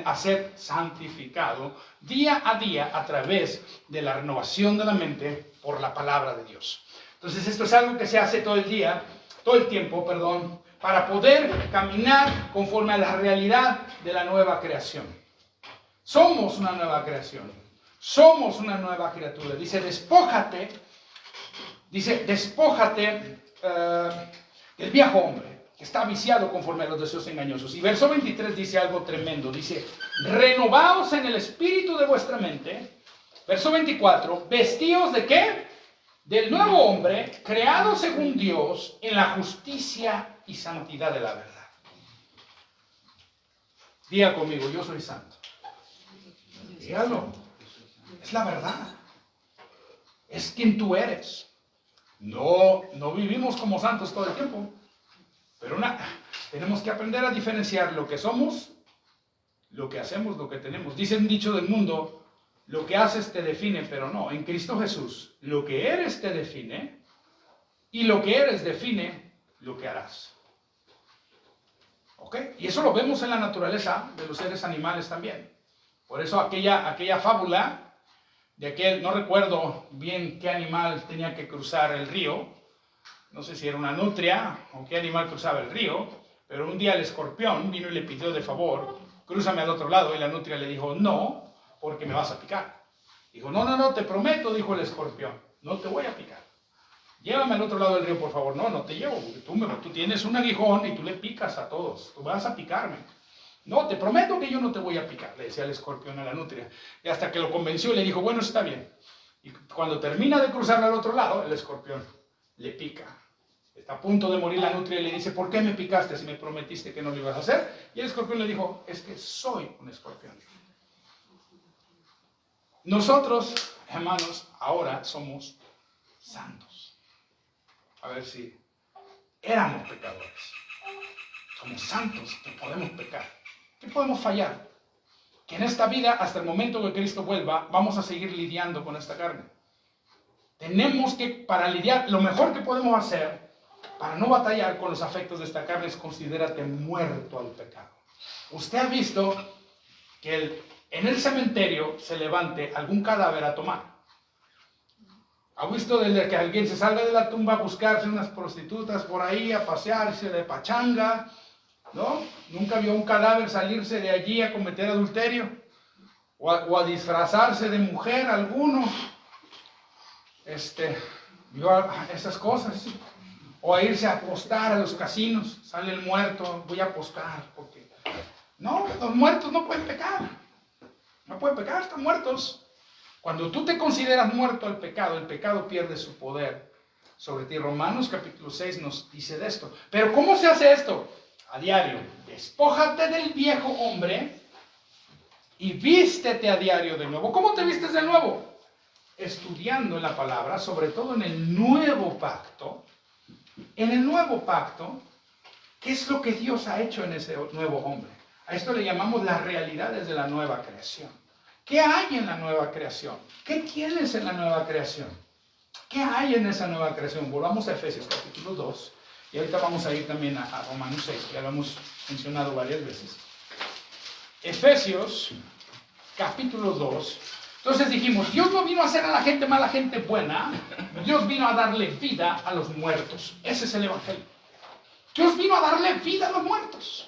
a ser santificado día a día a través de la renovación de la mente por la palabra de Dios. Entonces esto es algo que se hace todo el tiempo, para poder caminar conforme a la realidad de la nueva creación. Somos una nueva creación. Somos una nueva criatura. Dice, despójate del viejo hombre, que está viciado conforme a los deseos engañosos. Y verso 23 dice algo tremendo. Dice, renovaos en el espíritu de vuestra mente Verso 24, ¿vestíos de qué? Del nuevo hombre, creado según Dios en la justicia y santidad de la verdad. Diga conmigo, yo soy santo. Dígalo. Es la verdad. Es quien tú eres. No vivimos como santos todo el tiempo. Pero tenemos que aprender a diferenciar lo que somos, lo que hacemos, lo que tenemos. Dice un dicho del mundo, lo que haces te define, pero no. En Cristo Jesús, lo que eres te define y lo que eres define lo que harás. ¿Ok? Y eso lo vemos en la naturaleza de los seres animales también. Por eso aquella fábula de aquel, no recuerdo bien qué animal tenía que cruzar el río, no sé si era una nutria o qué animal cruzaba el río, pero un día el escorpión vino y le pidió de favor, crúzame al otro lado, y la nutria le dijo, no, porque me vas a picar. Dijo, no, te prometo, dijo el escorpión, no te voy a picar. Llévame al otro lado del río, por favor. No te llevo, porque tú tienes un aguijón y tú le picas a todos, tú vas a picarme. No, te prometo que yo no te voy a picar, le decía el escorpión a la nutria. Y hasta que lo convenció y le dijo, bueno, está bien. Y cuando termina de cruzar al otro lado, el escorpión le pica. Está a punto de morir la nutria y le dice, ¿por qué me picaste si me prometiste que no lo ibas a hacer? Y el escorpión le dijo, es que soy un escorpión. Nosotros, hermanos, ahora somos santos. A ver si éramos pecadores. Somos santos, que podemos pecar. ¿Qué podemos fallar? Que en esta vida, hasta el momento que Cristo vuelva, vamos a seguir lidiando con esta carne. Tenemos que, para lidiar, lo mejor que podemos hacer, para no batallar con los afectos de esta carne, es considérate muerto al pecado. Usted ha visto que en el cementerio se levante algún cadáver a tomar. ¿Ha visto desde que alguien se salga de la tumba a buscarse unas prostitutas por ahí, a pasearse de pachanga? ¿No? ¿Nunca vio un cadáver salirse de allí a cometer adulterio? ¿O a disfrazarse de mujer alguno? Vio esas cosas. O a irse a apostar a los casinos. Sale el muerto, voy a apostar. Porque... No, los muertos no pueden pecar. No pueden pecar, están muertos. Cuando tú te consideras muerto al pecado, el pecado pierde su poder sobre ti. Romanos capítulo 6 nos dice de esto. Pero ¿cómo se hace esto? A diario. Despójate del viejo hombre y vístete a diario de nuevo. ¿Cómo te vistes de nuevo? Estudiando en la palabra, sobre todo en el nuevo pacto. En el nuevo pacto, ¿qué es lo que Dios ha hecho en ese nuevo hombre? A esto le llamamos las realidades de la nueva creación. ¿Qué hay en la nueva creación? ¿Qué tienes en la nueva creación? ¿Qué hay en esa nueva creación? Volvamos a Efesios capítulo 2. Y ahorita vamos a ir también a Romanos 6, que ya lo hemos mencionado varias veces. Efesios capítulo 2. Entonces dijimos, Dios no vino a hacer a la gente mala, gente buena. Dios vino a darle vida a los muertos. Ese es el evangelio. Dios vino a darle vida a los muertos.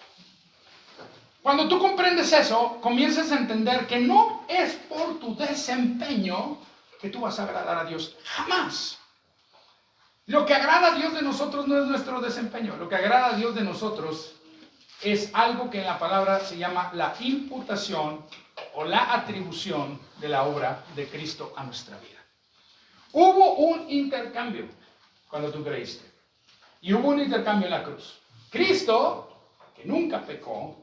Cuando tú comprendes eso, comienzas a entender que no es por tu desempeño que tú vas a agradar a Dios. Jamás. Lo que agrada a Dios de nosotros no es nuestro desempeño. Lo que agrada a Dios de nosotros es algo que en la palabra se llama la imputación o la atribución de la obra de Cristo a nuestra vida. Hubo un intercambio cuando tú creíste. Y hubo un intercambio en la cruz. Cristo, que nunca pecó,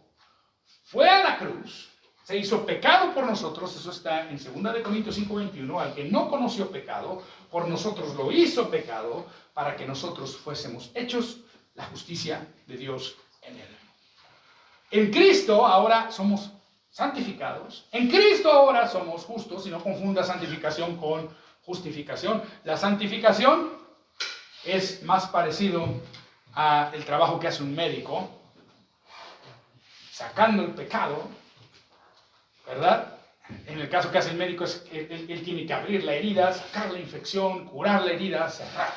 fue a la cruz, se hizo pecado por nosotros, eso está en 2 Corintios 5:21, al que no conoció pecado, por nosotros lo hizo pecado, para que nosotros fuésemos hechos la justicia de Dios en él. En Cristo ahora somos santificados, en Cristo ahora somos justos, y no confunda santificación con justificación. La santificación es más parecido al trabajo que hace un médico, sacando el pecado, ¿verdad? En el caso que hace el médico, él tiene que abrir la herida, sacar la infección, curar la herida, cerrar.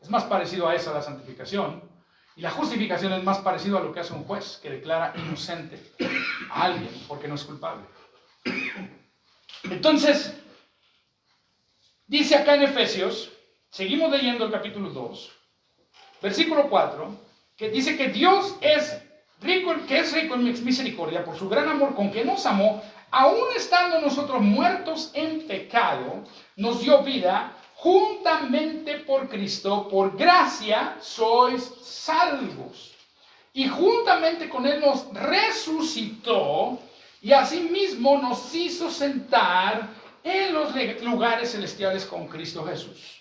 Es más parecido a eso, la santificación. Y la justificación es más parecido a lo que hace un juez, que declara inocente a alguien porque no es culpable. Entonces, dice acá en Efesios, seguimos leyendo el capítulo 2, versículo 4, que dice que Dios es que es rico en misericordia, por su gran amor con que nos amó, aun estando nosotros muertos en pecado, nos dio vida juntamente por Cristo. Por gracia sois salvos. Y juntamente con Él nos resucitó y asimismo nos hizo sentar en los lugares celestiales con Cristo Jesús,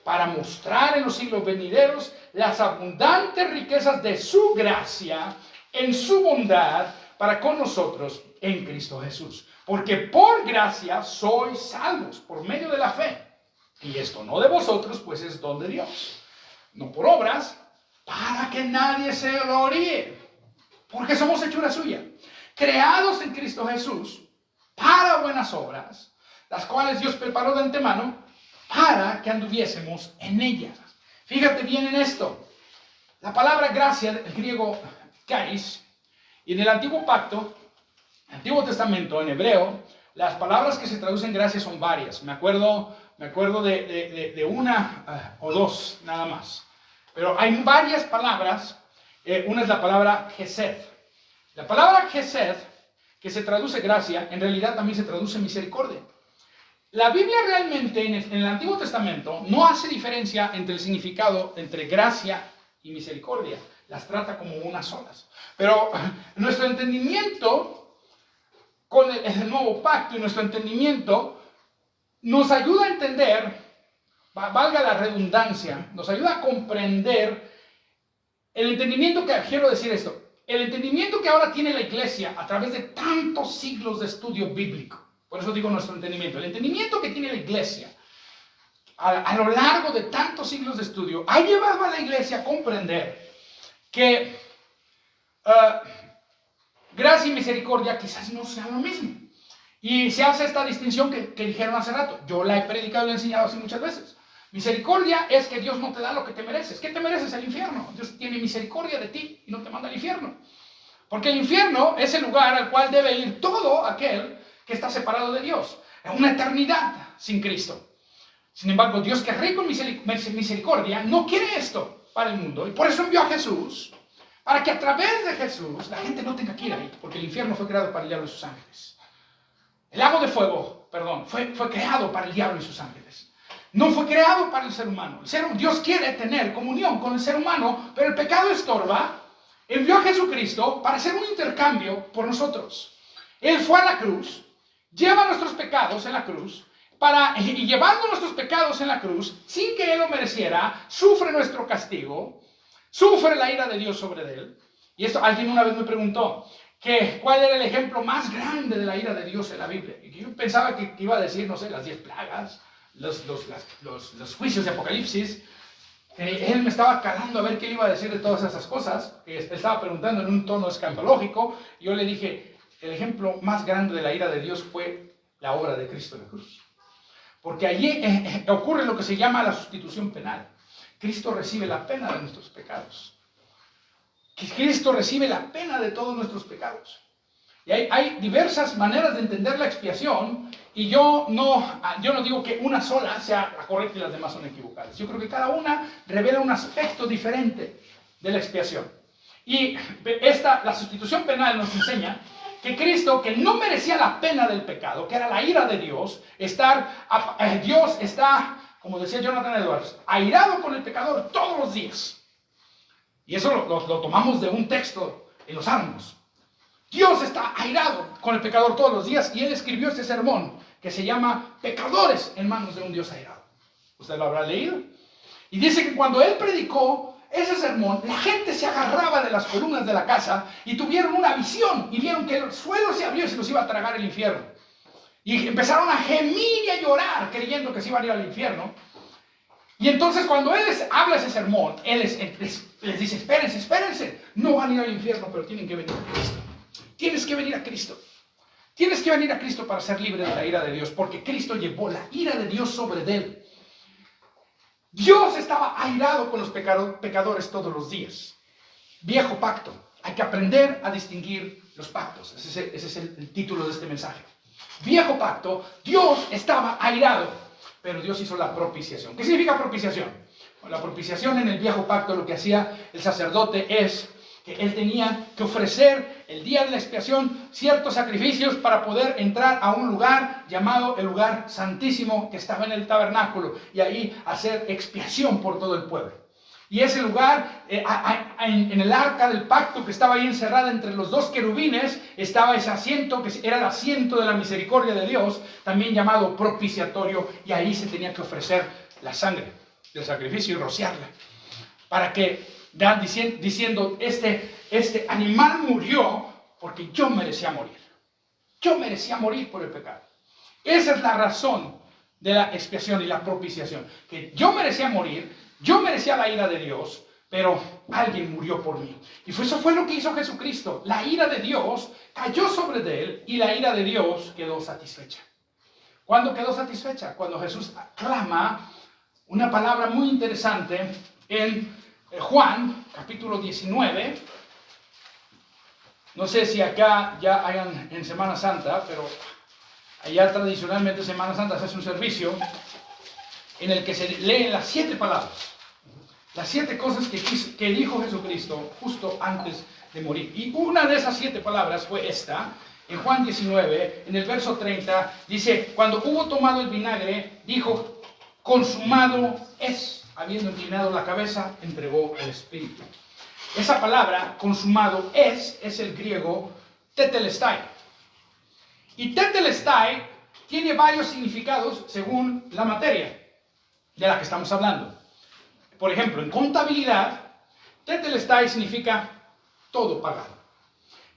para mostrar en los siglos venideros las abundantes riquezas de su gracia en su bondad para con nosotros en Cristo Jesús. Porque por gracia sois salvos por medio de la fe. Y esto no de vosotros, pues es don de Dios. No por obras, para que nadie se gloríe. Porque somos hechura suya, creados en Cristo Jesús para buenas obras, las cuales Dios preparó de antemano para que anduviésemos en ellas. Fíjate bien en esto. La palabra gracia, el griego charis, y en el Antiguo Pacto, Antiguo Testamento, en hebreo, las palabras que se traducen gracia son varias. Me acuerdo de una o dos nada más. Pero hay varias palabras. Una es la palabra Hesed. La palabra Hesed, que se traduce gracia, en realidad también se traduce misericordia. La Biblia realmente en el Antiguo Testamento no hace diferencia entre el significado entre gracia y misericordia. Las trata como unas solas. Pero nuestro entendimiento con el nuevo pacto y nuestro entendimiento nos ayuda a entender, valga la redundancia, nos ayuda a comprender el entendimiento que, quiero decir esto, el entendimiento que ahora tiene la iglesia a través de tantos siglos de estudio bíblico. Por eso digo nuestro entendimiento. El entendimiento que tiene la iglesia a lo largo de tantos siglos de estudio ha llevado a la iglesia a comprender que gracia y misericordia quizás no sea lo mismo. Y se hace esta distinción que dijeron hace rato. Yo la he predicado y la he enseñado así muchas veces. Misericordia es que Dios no te da lo que te mereces. ¿Qué te mereces? El infierno. Dios tiene misericordia de ti y no te manda al infierno. Porque el infierno es el lugar al cual debe ir todo aquel que está separado de Dios. En una eternidad sin Cristo. Sin embargo, Dios, que es rico en misericordia, no quiere esto para el mundo. Y por eso envió a Jesús, para que a través de Jesús la gente no tenga que ir ahí. Porque el infierno fue creado para el diablo y sus ángeles. El lago de fuego, fue creado para el diablo y sus ángeles. No fue creado para el ser humano. Dios quiere tener comunión con el ser humano, pero el pecado estorba. Envió a Jesucristo para hacer un intercambio por nosotros. Él fue a la cruz, lleva nuestros pecados en la cruz, y llevando nuestros pecados en la cruz, sin que Él lo mereciera, sufre nuestro castigo, sufre la ira de Dios sobre Él. Y esto alguien una vez me preguntó, ¿cuál era el ejemplo más grande de la ira de Dios en la Biblia? Y yo pensaba que iba a decir, no sé, las 10 plagas, los juicios de Apocalipsis. Él me estaba calando a ver qué le iba a decir de todas esas cosas. Él estaba preguntando en un tono escatológico. Y yo le dije, el ejemplo más grande de la ira de Dios fue la obra de Cristo en la cruz. Porque allí ocurre lo que se llama la sustitución penal. Cristo recibe la pena de nuestros pecados. Que Cristo recibe la pena de todos nuestros pecados. Y hay diversas maneras de entender la expiación, y yo no digo que una sola sea la correcta y las demás son equivocadas. Yo creo que cada una revela un aspecto diferente de la expiación. Y la sustitución penal nos enseña que Cristo, que no merecía la pena del pecado, que era la ira de Dios, Dios está, como decía Jonathan Edwards, airado con el pecador todos los días. Y eso lo tomamos de un texto en los Salmos. Dios está airado con el pecador todos los días, y Él escribió este sermón que se llama Pecadores en manos de un Dios airado. ¿Usted lo habrá leído? Y dice que cuando Él predicó ese sermón, la gente se agarraba de las columnas de la casa y tuvieron una visión y vieron que el suelo se abrió y se los iba a tragar el infierno. Y empezaron a gemir y a llorar creyendo que se iban a ir al infierno. Y entonces cuando Él les habla ese sermón, Él les dice, espérense, no van a ir al infierno, pero tienen que venir a Cristo. Tienes que venir a Cristo. Tienes que venir a Cristo para ser libre de la ira de Dios, porque Cristo llevó la ira de Dios sobre Él. Dios estaba airado con los pecadores todos los días. Viejo pacto. Hay que aprender a distinguir los pactos. Ese es el título de este mensaje. Viejo pacto, Dios estaba airado, pero Dios hizo la propiciación. ¿Qué significa propiciación? Bueno, la propiciación en el viejo pacto, lo que hacía el sacerdote es que él tenía que ofrecer el día de la expiación ciertos sacrificios para poder entrar a un lugar llamado el lugar santísimo que estaba en el tabernáculo y ahí hacer expiación por todo el pueblo. Y ese lugar, en el arca del pacto que estaba ahí encerrada entre los dos querubines, estaba ese asiento que era el asiento de la misericordia de Dios, también llamado propiciatorio, y ahí se tenía que ofrecer la sangre del sacrificio y rociarla, para que diciendo, este animal murió porque yo merecía morir. Yo merecía morir por el pecado. Esa es la razón de la expiación y la propiciación. Que yo merecía morir, yo merecía la ira de Dios, pero alguien murió por mí. Y eso fue lo que hizo Jesucristo. La ira de Dios cayó sobre de él y la ira de Dios quedó satisfecha. ¿Cuándo quedó satisfecha? Cuando Jesús clama una palabra muy interesante en Juan, capítulo 19. No sé si acá ya hayan en Semana Santa, pero allá tradicionalmente en Semana Santa se hace un servicio en el que se leen las 7 palabras, las 7 cosas que dijo Jesucristo justo antes de morir. Y una de esas 7 palabras fue esta. En Juan 19, en el verso 30, dice, cuando hubo tomado el vinagre, dijo, consumado es. Habiendo inclinado la cabeza, entregó el espíritu. Esa palabra, consumado es el griego tetelestai. Y tetelestai tiene varios significados según la materia de la que estamos hablando. Por ejemplo, en contabilidad, tetelestai significa todo pagado.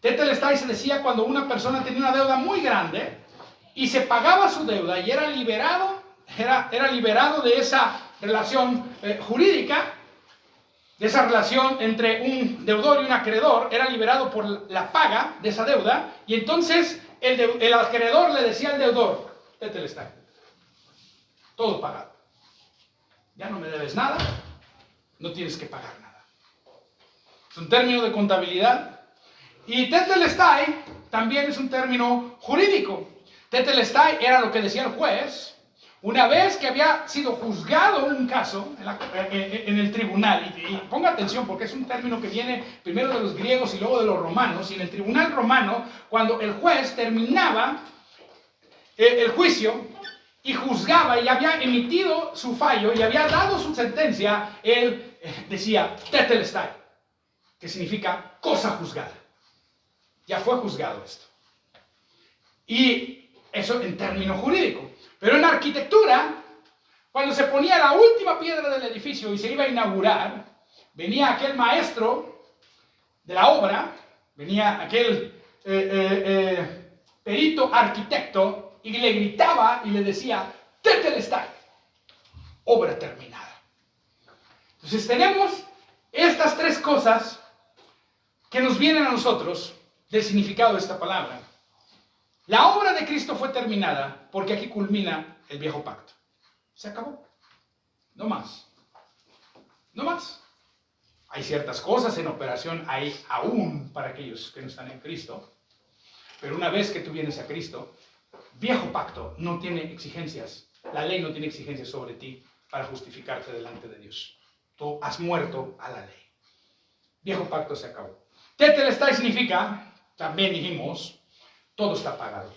Tetelestai se decía cuando una persona tenía una deuda muy grande y se pagaba su deuda y era liberado de esa relación jurídica, de esa relación entre un deudor y un acreedor, era liberado por la paga de esa deuda, y entonces el acreedor le decía al deudor, tetelestai, todo pagado. Ya no me debes nada, no tienes que pagar nada. Es un término de contabilidad. Y tetelestai también es un término jurídico. Tetelestai era lo que decía el juez una vez que había sido juzgado un caso en el tribunal. Y ponga atención porque es un término que viene primero de los griegos y luego de los romanos. Y en el tribunal romano, cuando el juez terminaba el juicio y juzgaba y había emitido su fallo y había dado su sentencia, él decía tetelestai, que significa cosa juzgada. Ya fue juzgado esto. Y eso en término jurídico. Pero en la arquitectura, cuando se ponía la última piedra del edificio y se iba a inaugurar, venía aquel maestro de la obra, venía aquel perito arquitecto y le gritaba y le decía, tetelestai, obra terminada. Entonces tenemos estas 3 cosas que nos vienen a nosotros del significado de esta palabra. La obra de Cristo fue terminada porque aquí culmina el viejo pacto. Se acabó. No más. No más. Hay ciertas cosas en operación ahí aún para aquellos que no están en Cristo. Pero una vez que tú vienes a Cristo, viejo pacto no tiene exigencias. La ley no tiene exigencias sobre ti para justificarte delante de Dios. Tú has muerto a la ley. Viejo pacto se acabó. Tetelestai significa, también dijimos, todo está pagado.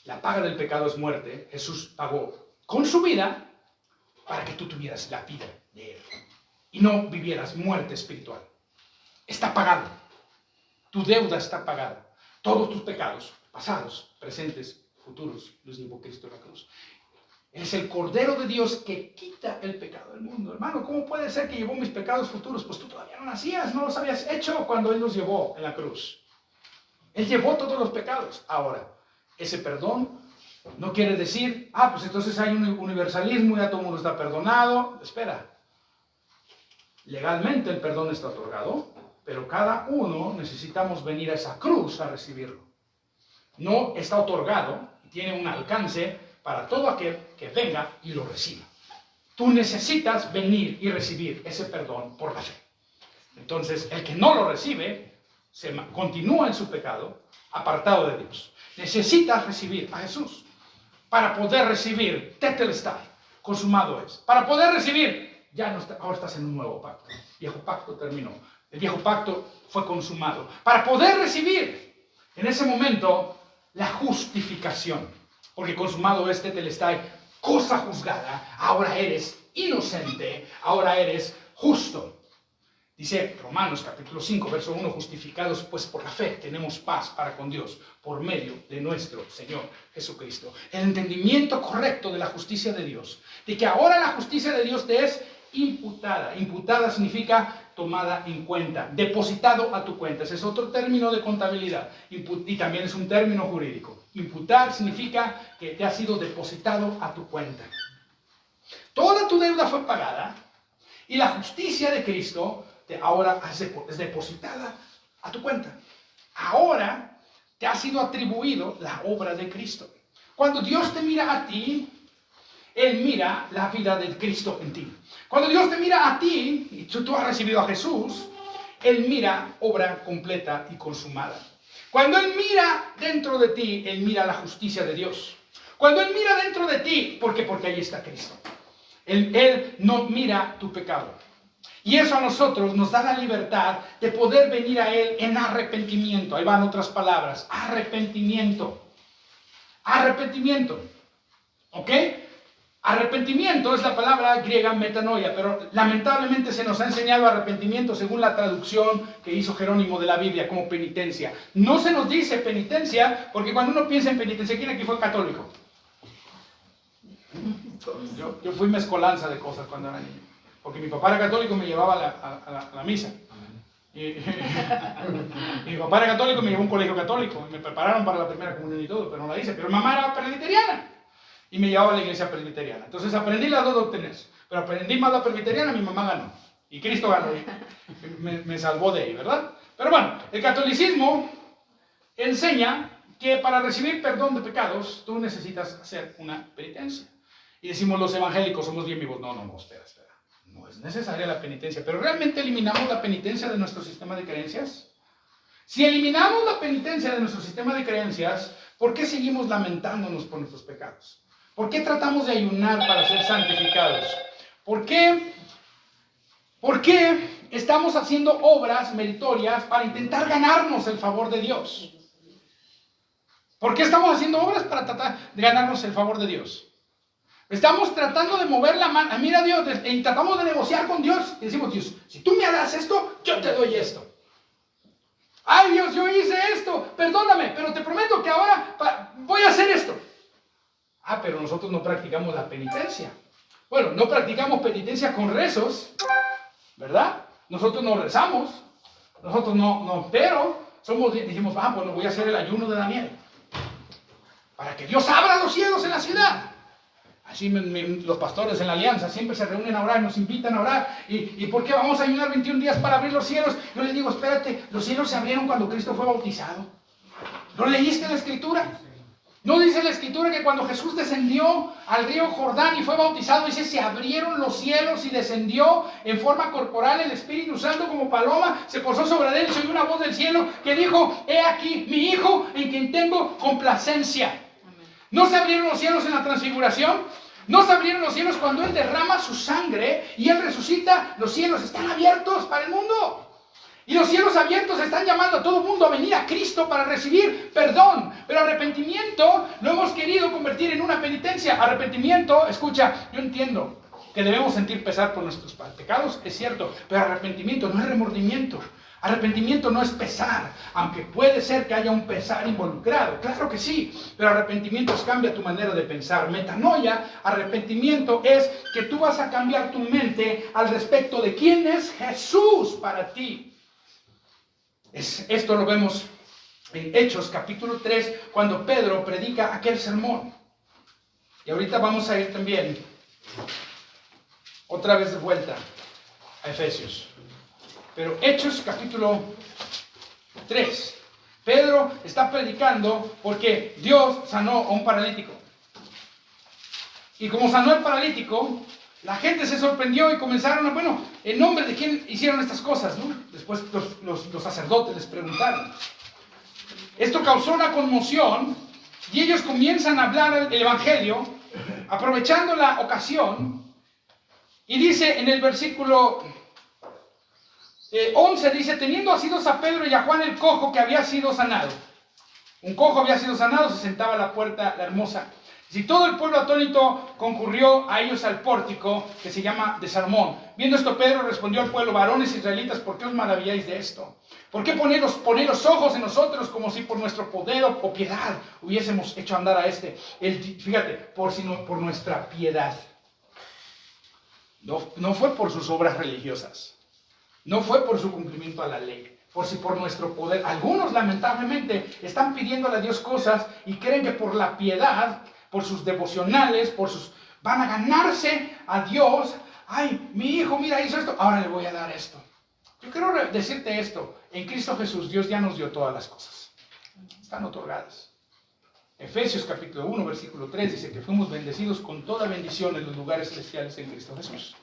La paga del pecado es muerte. Jesús pagó con su vida para que tú tuvieras la vida de Él y no vivieras muerte espiritual. Está pagado. Tu deuda está pagada. Todos tus pecados, pasados, presentes, futuros, los llevó Cristo a la cruz. Es el Cordero de Dios que quita el pecado del mundo. Hermano, ¿cómo puede ser que llevó mis pecados futuros? Pues tú todavía no nacías, no los habías hecho cuando Él los llevó en la cruz. Él llevó todos los pecados. Ahora, ese perdón no quiere decir, pues entonces hay un universalismo y ya todo el mundo está perdonado. Espera. Legalmente el perdón está otorgado, pero cada uno necesitamos venir a esa cruz a recibirlo. No está otorgado y tiene un alcance para todo aquel que venga y lo reciba. Tú necesitas venir y recibir ese perdón por la fe. Entonces, el que no lo recibe, continúa en su pecado, apartado de Dios. Necesitas recibir a Jesús para poder recibir tetelestai, consumado es. Para poder recibir, ya no está, ahora estás en un nuevo pacto. Viejo pacto terminó. El viejo pacto fue consumado. Para poder recibir en ese momento la justificación. Porque consumado este telestai, cosa juzgada, ahora eres inocente, ahora eres justo. Dice Romanos capítulo 5, verso 1, justificados pues por la fe, tenemos paz para con Dios por medio de nuestro Señor Jesucristo. El entendimiento correcto de la justicia de Dios, de que ahora la justicia de Dios te es imputada. Imputada significa tomada en cuenta, depositado a tu cuenta. Ese es otro término de contabilidad y también es un término jurídico. Imputar significa que te ha sido depositado a tu cuenta. Toda tu deuda fue pagada y la justicia de Cristo ahora es depositada a tu cuenta. Ahora te ha sido atribuido la obra de Cristo. Cuando Dios te mira a ti, Él mira la vida de Cristo en ti. Cuando Dios te mira a ti, y tú has recibido a Jesús, Él mira obra completa y consumada. Cuando Él mira dentro de ti, Él mira la justicia de Dios. Cuando Él mira dentro de ti, ¿por qué? Porque ahí está Cristo. Él no mira tu pecado. Y eso a nosotros nos da la libertad de poder venir a Él en arrepentimiento. Ahí van otras palabras. Arrepentimiento. Arrepentimiento. ¿Ok? Arrepentimiento es la palabra griega metanoia, pero lamentablemente se nos ha enseñado arrepentimiento según la traducción que hizo Jerónimo de la Biblia como penitencia. No se nos dice penitencia porque cuando uno piensa en penitencia, ¿quién aquí fue católico? Yo fui mezcolanza de cosas cuando era niño. Porque mi papá era católico y me llevaba a la misa. Y mi papá era católico y me llevó a un colegio católico. Y me prepararon para la primera comunión y todo, pero no la hice. Pero mamá era presbiteriana y me llevaba a la iglesia presbiteriana. Entonces aprendí las dos doctrinas. Pero aprendí más la presbiteriana, mi mamá ganó. Y Cristo ganó. Me salvó de ahí, ¿verdad? Pero bueno, el catolicismo enseña que para recibir perdón de pecados, tú necesitas hacer una penitencia. Y decimos los evangélicos, somos bien vivos. No, espera. No es necesaria la penitencia, pero ¿realmente eliminamos la penitencia de nuestro sistema de creencias? Si eliminamos la penitencia de nuestro sistema de creencias, ¿por qué seguimos lamentándonos por nuestros pecados? ¿Por qué tratamos de ayunar para ser santificados? ¿Por qué estamos haciendo obras meritorias para intentar ganarnos el favor de Dios? ¿Por qué estamos haciendo obras para tratar de ganarnos el favor de Dios? Estamos tratando de mover la mano, mira a Dios, y tratamos de negociar con Dios. Y decimos, Dios, si tú me das esto, yo te doy esto. Ay Dios, yo hice esto, perdóname, pero te prometo que ahora voy a hacer esto. Ah, pero nosotros no practicamos la penitencia. Bueno, no practicamos penitencia con rezos, ¿verdad? Nosotros no rezamos, nosotros no, pero dijimos, bueno, voy a hacer el ayuno de Daniel. Para que Dios abra los cielos en la ciudad. Así los pastores en la alianza siempre se reúnen a orar, nos invitan a orar. ¿Y por qué vamos a ayunar 21 días para abrir los cielos? Yo les digo, espérate, los cielos se abrieron cuando Cristo fue bautizado. ¿No leíste la Escritura? ¿No dice la Escritura que cuando Jesús descendió al río Jordán y fue bautizado, dice, se abrieron los cielos y descendió en forma corporal el Espíritu Santo como paloma, se posó sobre él y se oyó una voz del cielo que dijo, he aquí mi Hijo en quien tengo complacencia. ¿No se abrieron los cielos en la transfiguración? ¿No se abrieron los cielos cuando Él derrama su sangre y Él resucita? Los cielos están abiertos para el mundo. Y los cielos abiertos están llamando a todo el mundo a venir a Cristo para recibir perdón. Pero arrepentimiento lo hemos querido convertir en una penitencia. Arrepentimiento, escucha, yo entiendo que debemos sentir pesar por nuestros pecados, es cierto. Pero arrepentimiento no es remordimiento. Arrepentimiento no es pesar, aunque puede ser que haya un pesar involucrado, claro que sí, pero arrepentimiento es cambia tu manera de pensar. Metanoia, arrepentimiento es que tú vas a cambiar tu mente al respecto de quién es Jesús para ti. Esto lo vemos en Hechos capítulo 3, cuando Pedro predica aquel sermón. Y ahorita vamos a ir también, otra vez de vuelta, a Efesios. Pero Hechos capítulo 3. Pedro está predicando porque Dios sanó a un paralítico. Y como sanó al paralítico, la gente se sorprendió y comenzaron a, ¿en nombre de quién hicieron estas cosas? ¿No? Después los sacerdotes les preguntaron. Esto causó una conmoción y ellos comienzan a hablar el evangelio, aprovechando la ocasión. Y dice en el versículo 11 dice, teniendo asidos a Pedro y a Juan el cojo que había sido sanado. Un cojo había sido sanado, se sentaba a la puerta la hermosa. Si todo el pueblo atónito concurrió a ellos al pórtico, que se llama de Salmón. Viendo esto, Pedro respondió al pueblo: varones israelitas, ¿por qué os maravilláis de esto? ¿Por qué ponéis los ojos en nosotros como si por nuestro poder o piedad hubiésemos hecho andar a este? Fíjate, por nuestra piedad. No fue por sus obras religiosas. No fue por su cumplimiento a la ley. Por nuestro poder. Algunos, lamentablemente, están pidiéndole a Dios cosas y creen que por la piedad, por sus devocionales, van a ganarse a Dios. Ay, mi hijo, mira, hizo esto, ahora le voy a dar esto. Yo quiero decirte esto: en Cristo Jesús Dios ya nos dio todas las cosas. Están otorgadas. Efesios capítulo 1, versículo 3 dice que fuimos bendecidos con toda bendición en los lugares celestiales en Cristo Jesús.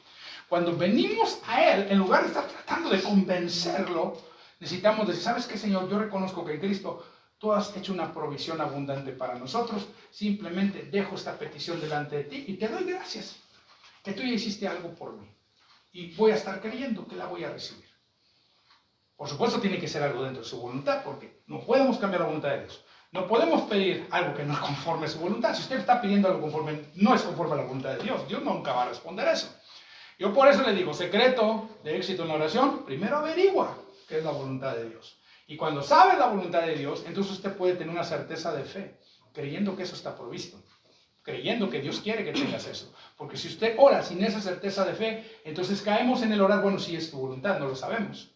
Cuando venimos a Él, en lugar de estar tratando de convencerlo, necesitamos decir: ¿sabes qué, Señor? Yo reconozco que en Cristo tú has hecho una provisión abundante para nosotros. Simplemente dejo esta petición delante de ti y te doy gracias que tú ya hiciste algo por mí. Y voy a estar creyendo que la voy a recibir. Por supuesto, tiene que ser algo dentro de su voluntad, porque no podemos cambiar la voluntad de Dios. No podemos pedir algo que no es conforme a su voluntad. Si usted está pidiendo algo conforme, no es conforme a la voluntad de Dios, Dios nunca va a responder eso. Yo por eso le digo: secreto de éxito en la oración, primero averigua qué es la voluntad de Dios. Y cuando sabe la voluntad de Dios, entonces usted puede tener una certeza de fe, creyendo que eso está provisto, creyendo que Dios quiere que tengas eso. Porque si usted ora sin esa certeza de fe, entonces caemos en el orar: bueno, si es tu voluntad, no lo sabemos.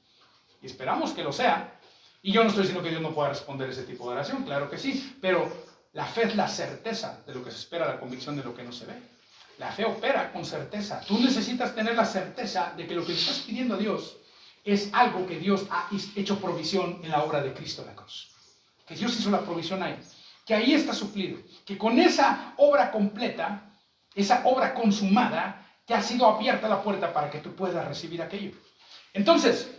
Y esperamos que lo sea. Y yo no estoy diciendo que Dios no pueda responder ese tipo de oración, claro que sí. Pero la fe es la certeza de lo que se espera, la convicción de lo que no se ve. La fe opera con certeza. Tú necesitas tener la certeza de que lo que le estás pidiendo a Dios es algo que Dios ha hecho provisión en la obra de Cristo en la cruz. Que Dios hizo la provisión ahí. Que ahí está suplido. Que con esa obra completa, esa obra consumada, te ha sido abierta la puerta para que tú puedas recibir aquello. Entonces,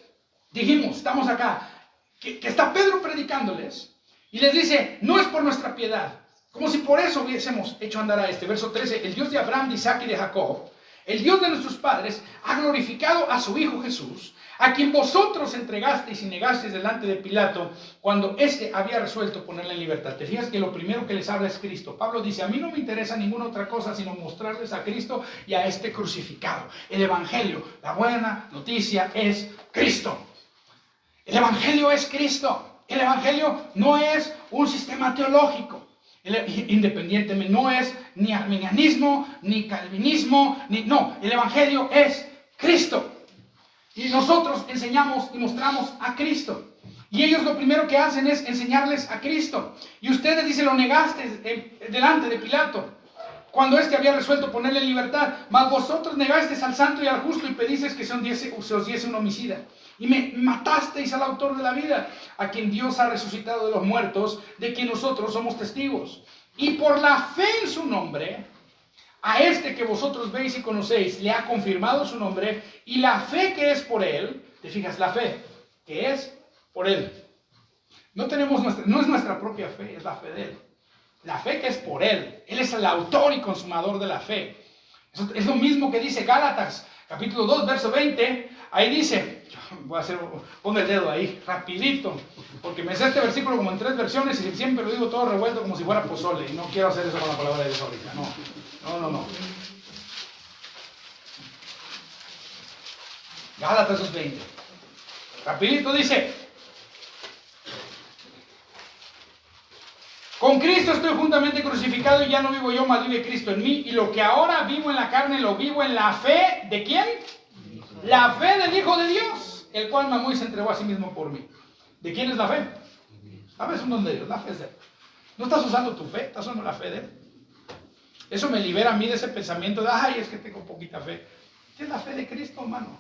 dijimos, estamos acá, que está Pedro predicándoles y les dice: no es por nuestra piedad. Como si por eso hubiésemos hecho andar a este. Verso 13, el Dios de Abraham, de Isaac y de Jacob, el Dios de nuestros padres, ha glorificado a su Hijo Jesús, a quien vosotros entregasteis y negasteis delante de Pilato, cuando éste había resuelto ponerle en libertad. Te fijas que lo primero que les habla es Cristo. Pablo dice: a mí no me interesa ninguna otra cosa sino mostrarles a Cristo y a este crucificado. El Evangelio, la buena noticia, es Cristo. El Evangelio es Cristo. El Evangelio no es un sistema teológico. Independientemente, no es ni arminianismo, ni calvinismo, no, el Evangelio es Cristo. Y nosotros enseñamos y mostramos a Cristo. Y ellos lo primero que hacen es enseñarles a Cristo. Y ustedes dicen: lo negaste delante de Pilato, cuando éste había resuelto ponerle en libertad. Mas vosotros negasteis al santo y al justo y pedisteis que se os diese un homicida. Y me matasteis al autor de la vida, a quien Dios ha resucitado de los muertos, de quien nosotros somos testigos. Y por la fe en su nombre, a este que vosotros veis y conocéis, le ha confirmado su nombre, y la fe que es por él, te fijas, la fe que es por él. No es nuestra propia fe, es la fe de él. La fe que es por él. Él es el autor y consumador de la fe. Eso es lo mismo que dice Gálatas, capítulo 2, verso 20. Ahí dice, pon el dedo ahí, rapidito, porque me sé este versículo como en 3 versiones y siempre lo digo todo revuelto como si fuera pozole, y no quiero hacer eso con la palabra de Dios ahorita, no. Gálatas 2:20, rapidito dice: con Cristo estoy juntamente crucificado y ya no vivo yo, mas vive Cristo en mí, y lo que ahora vivo en la carne lo vivo en la fe, ¿de quién? La fe del Hijo de Dios, el cual me amó y se entregó a sí mismo por mí. ¿De quién es la fe? A ver, es un don de Dios, la fe es de él. ¿No estás usando tu fe? ¿Estás usando la fe de él? Eso me libera a mí de ese pensamiento de: ay, es que tengo poquita fe. ¿Qué es la fe de Cristo, hermano?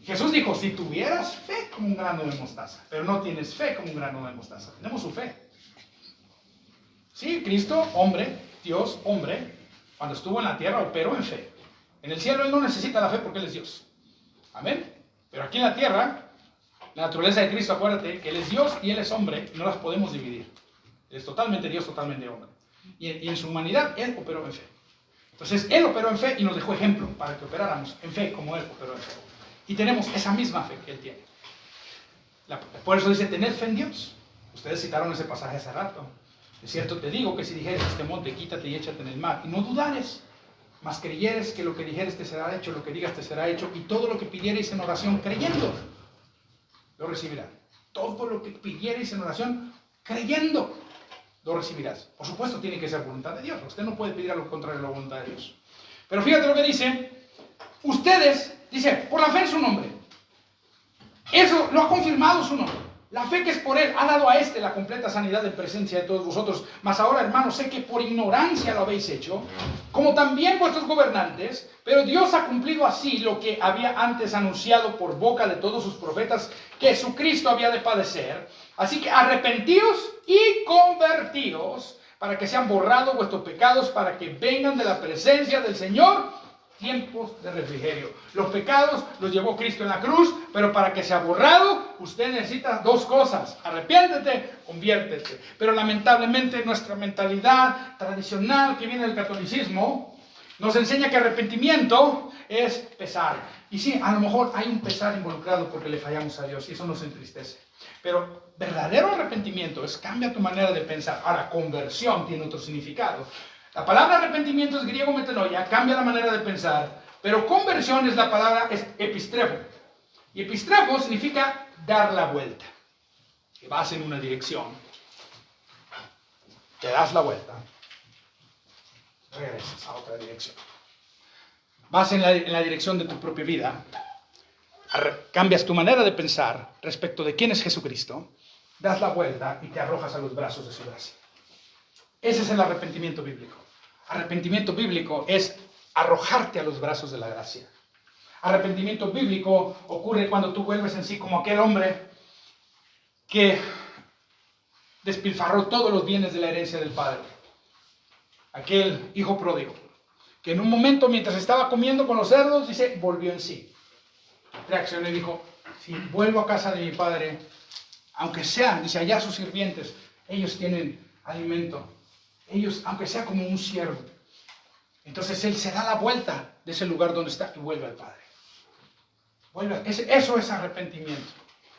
Jesús dijo: si tuvieras fe como un grano de mostaza, pero no tienes fe como un grano de mostaza. Tenemos su fe. Sí, Cristo, hombre, Dios, hombre, cuando estuvo en la tierra operó en fe. En el cielo él no necesita la fe porque él es Dios. Amén. Pero aquí en la tierra, la naturaleza de Cristo, acuérdate que él es Dios y él es hombre, y no las podemos dividir. Él es totalmente Dios, totalmente hombre. Y en su humanidad él operó en fe. Entonces él operó en fe y nos dejó ejemplo para que operáramos en fe como él operó en fe. Y tenemos esa misma fe que Él tiene. Por eso dice, tened fe en Dios. Ustedes citaron ese pasaje hace rato. De cierto te digo que si dijeres a este monte, quítate y échate en el mar, y no dudares, mas creyeres que lo que dijeres te será hecho, lo que digas te será hecho, y todo lo que pidiereis en oración creyendo, lo recibirán. Todo lo que pidiereis en oración creyendo, lo recibirás. Por supuesto tiene que ser voluntad de Dios. Usted no puede pedir a lo contrario de la voluntad de Dios. Pero fíjate lo que dice. Ustedes, dice, por la fe en su nombre. Eso lo ha confirmado su nombre. La fe que es por Él ha dado a este la completa sanidad en presencia de todos vosotros. Mas ahora, hermanos, sé que por ignorancia lo habéis hecho, como también vuestros gobernantes, pero Dios ha cumplido así lo que había antes anunciado por boca de todos sus profetas, que Jesucristo había de padecer. Así que arrepentíos y convertíos, para que sean borrados vuestros pecados, para que vengan de la presencia del Señor tiempos de refrigerio. Los pecados los llevó Cristo en la cruz, pero para que sea borrado, usted necesita dos cosas: arrepiéntete, conviértete. Pero lamentablemente nuestra mentalidad tradicional que viene del catolicismo nos enseña que arrepentimiento es pesar. Y sí, a lo mejor hay un pesar involucrado porque le fallamos a Dios y eso nos entristece. Pero verdadero arrepentimiento es cambia tu manera de pensar. Ahora, conversión tiene otro significado. La palabra arrepentimiento es griego metanoia, cambia la manera de pensar, pero conversión es la palabra epistrefo. Y epistrefo significa dar la vuelta. Que vas en una dirección, te das la vuelta, regresas a otra dirección. Vas en la dirección de tu propia vida, cambias tu manera de pensar respecto de quién es Jesucristo, das la vuelta y te arrojas a los brazos de su gracia. Ese es el arrepentimiento bíblico. Arrepentimiento bíblico es arrojarte a los brazos de la gracia. Arrepentimiento bíblico ocurre cuando tú vuelves en sí como aquel hombre que despilfarró todos los bienes de la herencia del padre. Aquel hijo pródigo, que en un momento mientras estaba comiendo con los cerdos, dice, volvió en sí. Reaccionó y dijo, si vuelvo a casa de mi padre, aunque sea, dice, allá sus sirvientes, ellos tienen alimento. Ellos, aunque sea como un siervo. Entonces él se da la vuelta de ese lugar donde está y vuelve al Padre. Eso es arrepentimiento.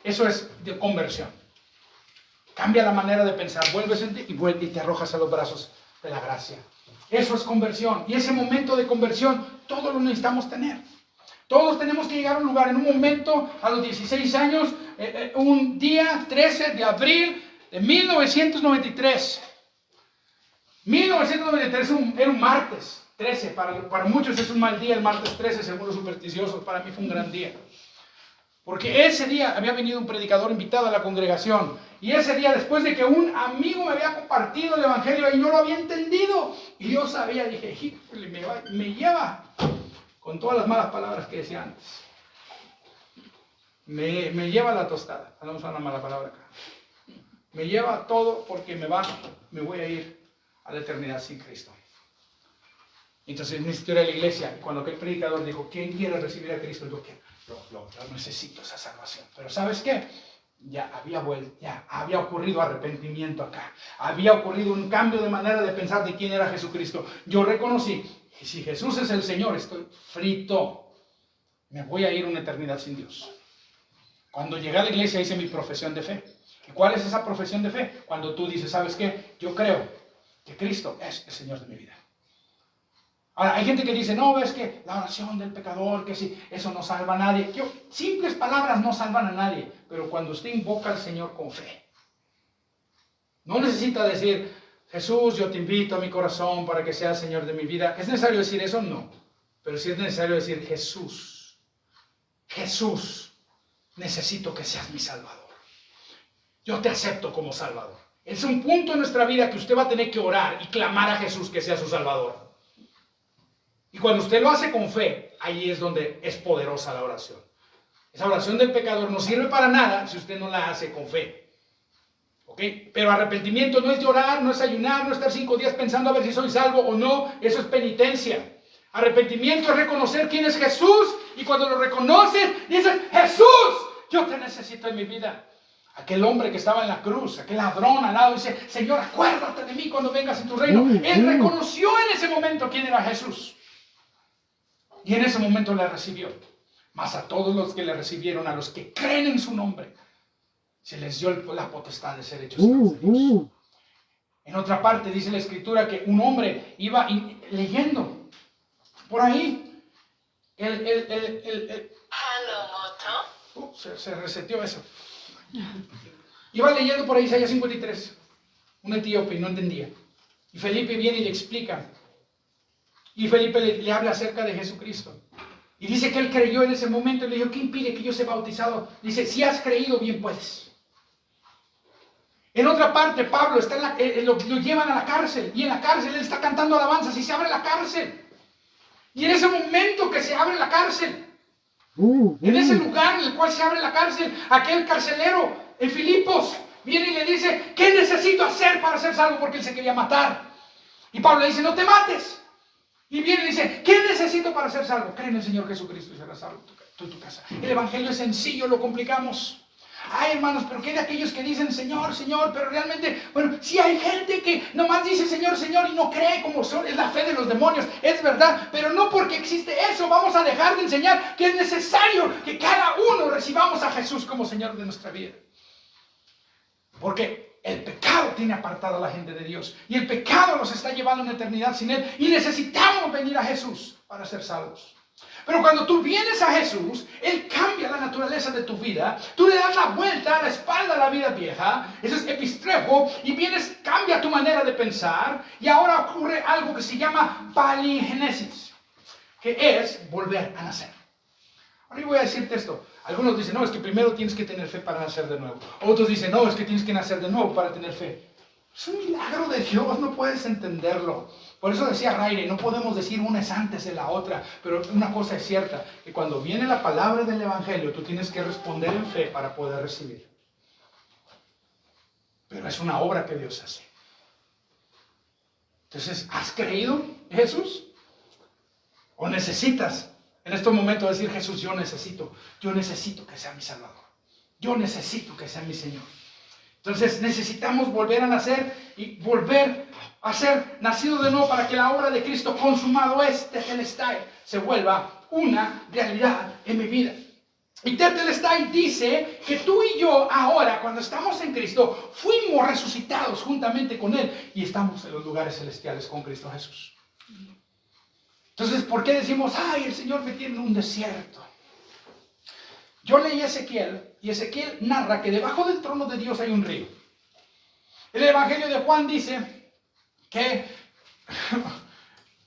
Eso es de conversión. Cambia la manera de pensar. Vuelves en ti y te arrojas a los brazos de la gracia. Eso es conversión. Y ese momento de conversión, todos lo necesitamos tener. Todos tenemos que llegar a un lugar en un momento, a los 16 años, un día 13 de abril de 1993. 1993 era un martes 13, para muchos es un mal día el martes 13, según los supersticiosos. Para mí fue un gran día. Porque ese día había venido un predicador invitado a la congregación. Y ese día, después de que un amigo me había compartido el evangelio y no lo había entendido, y yo sabía, dije, me lleva con todas las malas palabras que decía antes. Me lleva a la tostada. No usar una mala palabra acá. Me lleva todo porque me voy a ir a la eternidad sin Cristo. Entonces necesito ir a la iglesia. Y cuando aquel predicador dijo, ¿quién quiere recibir a Cristo? Yo necesito esa salvación. Pero ¿sabes qué? Ya había ocurrido arrepentimiento acá. Había ocurrido un cambio de manera de pensar de quién era Jesucristo. Yo reconocí, y si Jesús es el Señor, estoy frito. Me voy a ir a una eternidad sin Dios. Cuando llegué a la iglesia hice mi profesión de fe. ¿Y cuál es esa profesión de fe? Cuando tú dices, ¿sabes qué? Yo creo que Cristo es el Señor de mi vida. Ahora, hay gente que dice, no, ves que la oración del pecador, que si eso no salva a nadie. Simples palabras no salvan a nadie, pero cuando usted invoca al Señor con fe, no necesita decir, Jesús, yo te invito a mi corazón para que seas Señor de mi vida. ¿Es necesario decir eso? No. Pero sí es necesario decir, Jesús, necesito que seas mi Salvador. Yo te acepto como Salvador. Es un punto en nuestra vida que usted va a tener que orar y clamar a Jesús que sea su Salvador. Y cuando usted lo hace con fe, ahí es donde es poderosa la oración. Esa oración del pecador no sirve para nada si usted no la hace con fe. ¿Ok? Pero arrepentimiento no es llorar, no es ayunar, no estar 5 días pensando a ver si soy salvo o no. Eso es penitencia. Arrepentimiento es reconocer quién es Jesús. Y cuando lo reconoces, dices, Jesús, yo te necesito en mi vida. Aquel hombre que estaba en la cruz, aquel ladrón al lado, dice, Señor, acuérdate de mí cuando vengas en tu reino. Él reconoció en ese momento quién era Jesús. Y en ese momento le recibió. Mas a todos los que le recibieron, a los que creen en su nombre, se les dio la potestad de ser hechos hijos de Dios. En otra parte dice la Escritura que un hombre iba leyendo por ahí. Se reseteó eso. Iba leyendo por ahí Isaías 53. Un etíope y no entendía. Y Felipe viene y le explica. Y Felipe le habla acerca de Jesucristo. Y dice que él creyó en ese momento y le dijo, ¿qué impide que yo sea bautizado? Dice, si has creído, bien puedes. En otra parte, Pablo está lo llevan a la cárcel. Y en la cárcel él está cantando alabanzas y se abre la cárcel. Y en ese momento que se abre la cárcel, en ese lugar en el cual se abre la cárcel, aquel carcelero en Filipos viene y le dice, ¿qué necesito hacer para ser salvo? Porque él se quería matar. Y Pablo le dice, no te mates. Y viene y dice, ¿qué necesito para ser salvo? Cree en el Señor Jesucristo y serás salvo tú y tu casa. El evangelio es sencillo, lo complicamos. Ay, hermanos, pero ¿qué de aquellos que dicen Señor, Señor? Pero realmente, bueno, si hay gente que nomás dice Señor, Señor y no cree como son, es la fe de los demonios, es verdad, pero no porque existe eso vamos a dejar de enseñar que es necesario que cada uno recibamos a Jesús como Señor de nuestra vida. Porque el pecado tiene apartado a la gente de Dios y el pecado nos está llevando a una eternidad sin Él y necesitamos venir a Jesús para ser salvos. Pero cuando tú vienes a Jesús, Él cambia la naturaleza de tu vida. Tú le das la vuelta a la espalda a la vida vieja. Eso es epistrefo. Y vienes, cambia tu manera de pensar. Y ahora ocurre algo que se llama palingenesis, que es volver a nacer. Ahora yo voy a decirte esto. Algunos dicen, no, es que primero tienes que tener fe para nacer de nuevo. Otros dicen, no, es que tienes que nacer de nuevo para tener fe. Es un milagro de Dios, no puedes entenderlo. Por eso decía Raire, no podemos decir una es antes de la otra, pero una cosa es cierta, que cuando viene la palabra del Evangelio, tú tienes que responder en fe para poder recibir. Pero es una obra que Dios hace. Entonces, ¿has creído en Jesús? ¿O necesitas en estos momentos decir, Jesús, yo necesito que sea mi Salvador. Yo necesito que sea mi Señor. Entonces necesitamos volver a nacer y volver a ser nacido de nuevo para que la obra de Cristo consumado tetelestai se vuelva una realidad en mi vida. Y tetelestai dice que tú y yo ahora, cuando estamos en Cristo, fuimos resucitados juntamente con Él y estamos en los lugares celestiales con Cristo Jesús. Entonces, ¿por qué decimos, ay, el Señor me tiene en un desierto? Yo leí Ezequiel y Ezequiel narra que debajo del trono de Dios hay un río. El Evangelio de Juan dice que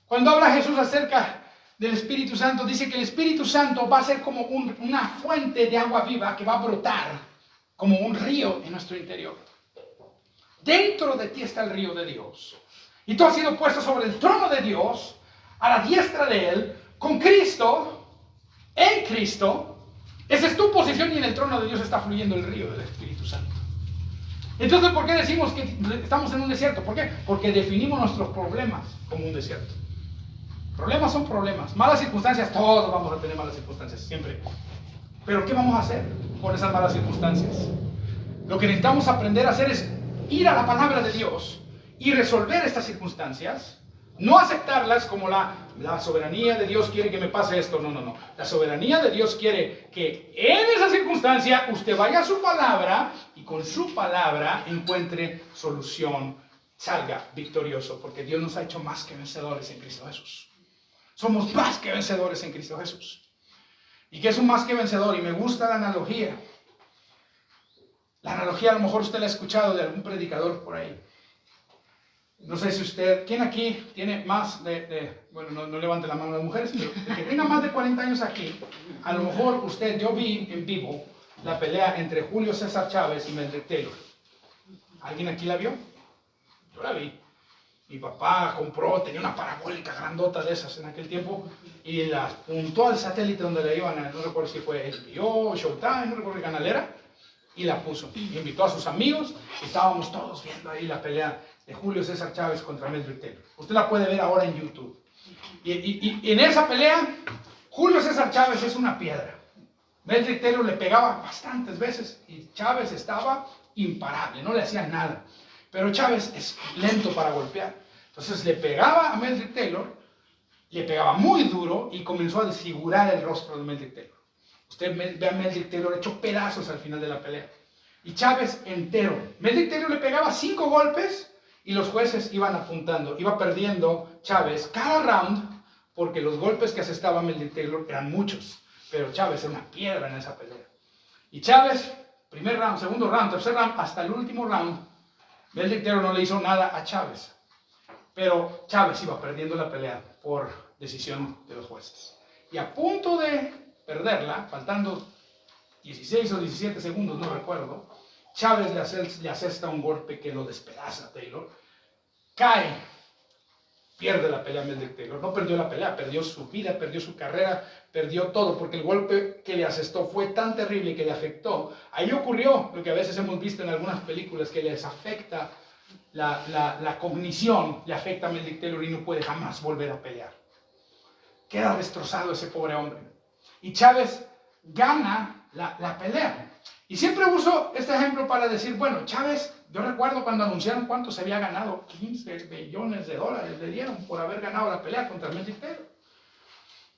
cuando habla Jesús acerca del Espíritu Santo, dice que el Espíritu Santo va a ser como una fuente de agua viva que va a brotar como un río en nuestro interior. Dentro de ti está el río de Dios. Y tú has sido puesto sobre el trono de Dios, a la diestra de Él, con Cristo, en Cristo. Esa es tu posición y en el trono de Dios está fluyendo el río del Espíritu Santo. Entonces, ¿por qué decimos que estamos en un desierto? ¿Por qué? Porque definimos nuestros problemas como un desierto. Problemas son problemas. Malas circunstancias, todos vamos a tener malas circunstancias, siempre. Pero ¿qué vamos a hacer con esas malas circunstancias? Lo que necesitamos aprender a hacer es ir a la palabra de Dios y resolver estas circunstancias. No aceptarlas como la soberanía de Dios quiere que me pase esto. No, no, no. La soberanía de Dios quiere que en esa circunstancia usted vaya a su palabra y con su palabra encuentre solución, salga victorioso, porque Dios nos ha hecho más que vencedores en Cristo Jesús. Somos más que vencedores en Cristo Jesús. ¿Y qué es un más que vencedor? Y me gusta la analogía. La analogía a lo mejor usted la ha escuchado de algún predicador por ahí. No sé si usted, ¿quién aquí tiene más bueno, no levante la mano las mujeres, pero el que tenga más de 40 años aquí, a lo mejor usted, yo vi en vivo la pelea entre Julio César Chávez y Mildred Taylor. ¿Alguien aquí la vio? Yo la vi. Mi papá tenía una parabólica grandota de esas en aquel tiempo y la apuntó al satélite donde le iban, no recuerdo si fue HBO, Showtime, no recuerdo qué canal era, y la puso. Y invitó a sus amigos y estábamos todos viendo ahí la pelea de Julio César Chávez contra Mildred Taylor. Usted la puede ver ahora en YouTube. Y en esa pelea, Julio César Chávez es una piedra. Mildred Taylor le pegaba bastantes veces y Chávez estaba imparable, no le hacía nada. Pero Chávez es lento para golpear. Entonces le pegaba a Mildred Taylor, le pegaba muy duro y comenzó a desfigurar el rostro de Mildred Taylor. Usted ve a Meldrick Taylor hecho pedazos al final de la pelea. Y Chávez entero. Meldrick Taylor le pegaba 5 golpes y los jueces iban apuntando. Iba perdiendo Chávez cada round porque los golpes que asestaba Meldrick Taylor eran muchos. Pero Chávez era una piedra en esa pelea. Y Chávez, primer round, segundo round, tercer round, hasta el último round, Meldrick Taylor no le hizo nada a Chávez. Pero Chávez iba perdiendo la pelea por decisión de los jueces. Y a punto de perderla, faltando 16 o 17 segundos, no recuerdo, Chávez le asesta un golpe que lo despedaza a Taylor. Cae, pierde la pelea Meldrick Taylor. No perdió la pelea, perdió su vida, perdió su carrera, perdió todo, porque el golpe que le asestó fue tan terrible que le afectó. Ahí ocurrió lo que a veces hemos visto en algunas películas, que les afecta la cognición, le afecta a Meldrick Taylor y no puede jamás volver a pelear. Queda destrozado ese pobre hombre. Y Chávez gana la pelea. Y siempre uso este ejemplo para decir, bueno, Chávez, yo recuerdo cuando anunciaron cuánto se había ganado, 15 millones de dólares le dieron por haber ganado la pelea contra Meldrick Taylor.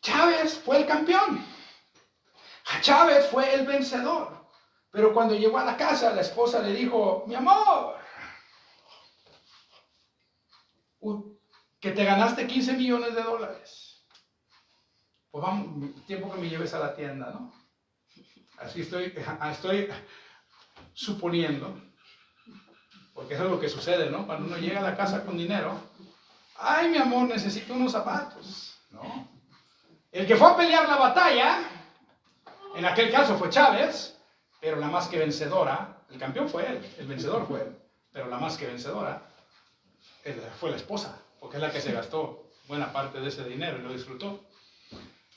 Chávez fue el campeón. Chávez fue el vencedor. Pero cuando llegó a la casa, la esposa le dijo, mi amor, que te ganaste 15 millones de dólares. Pues vamos, tiempo que me lleves a la tienda, ¿no? Así estoy suponiendo, porque eso es lo que sucede, ¿no? Cuando uno llega a la casa con dinero, ay, mi amor, necesito unos zapatos, ¿no? El que fue a pelear la batalla, en aquel caso fue Chávez, pero la más que vencedora, el campeón fue él, el vencedor fue él, pero la más que vencedora fue la esposa, porque es la que se gastó buena parte de ese dinero y lo disfrutó.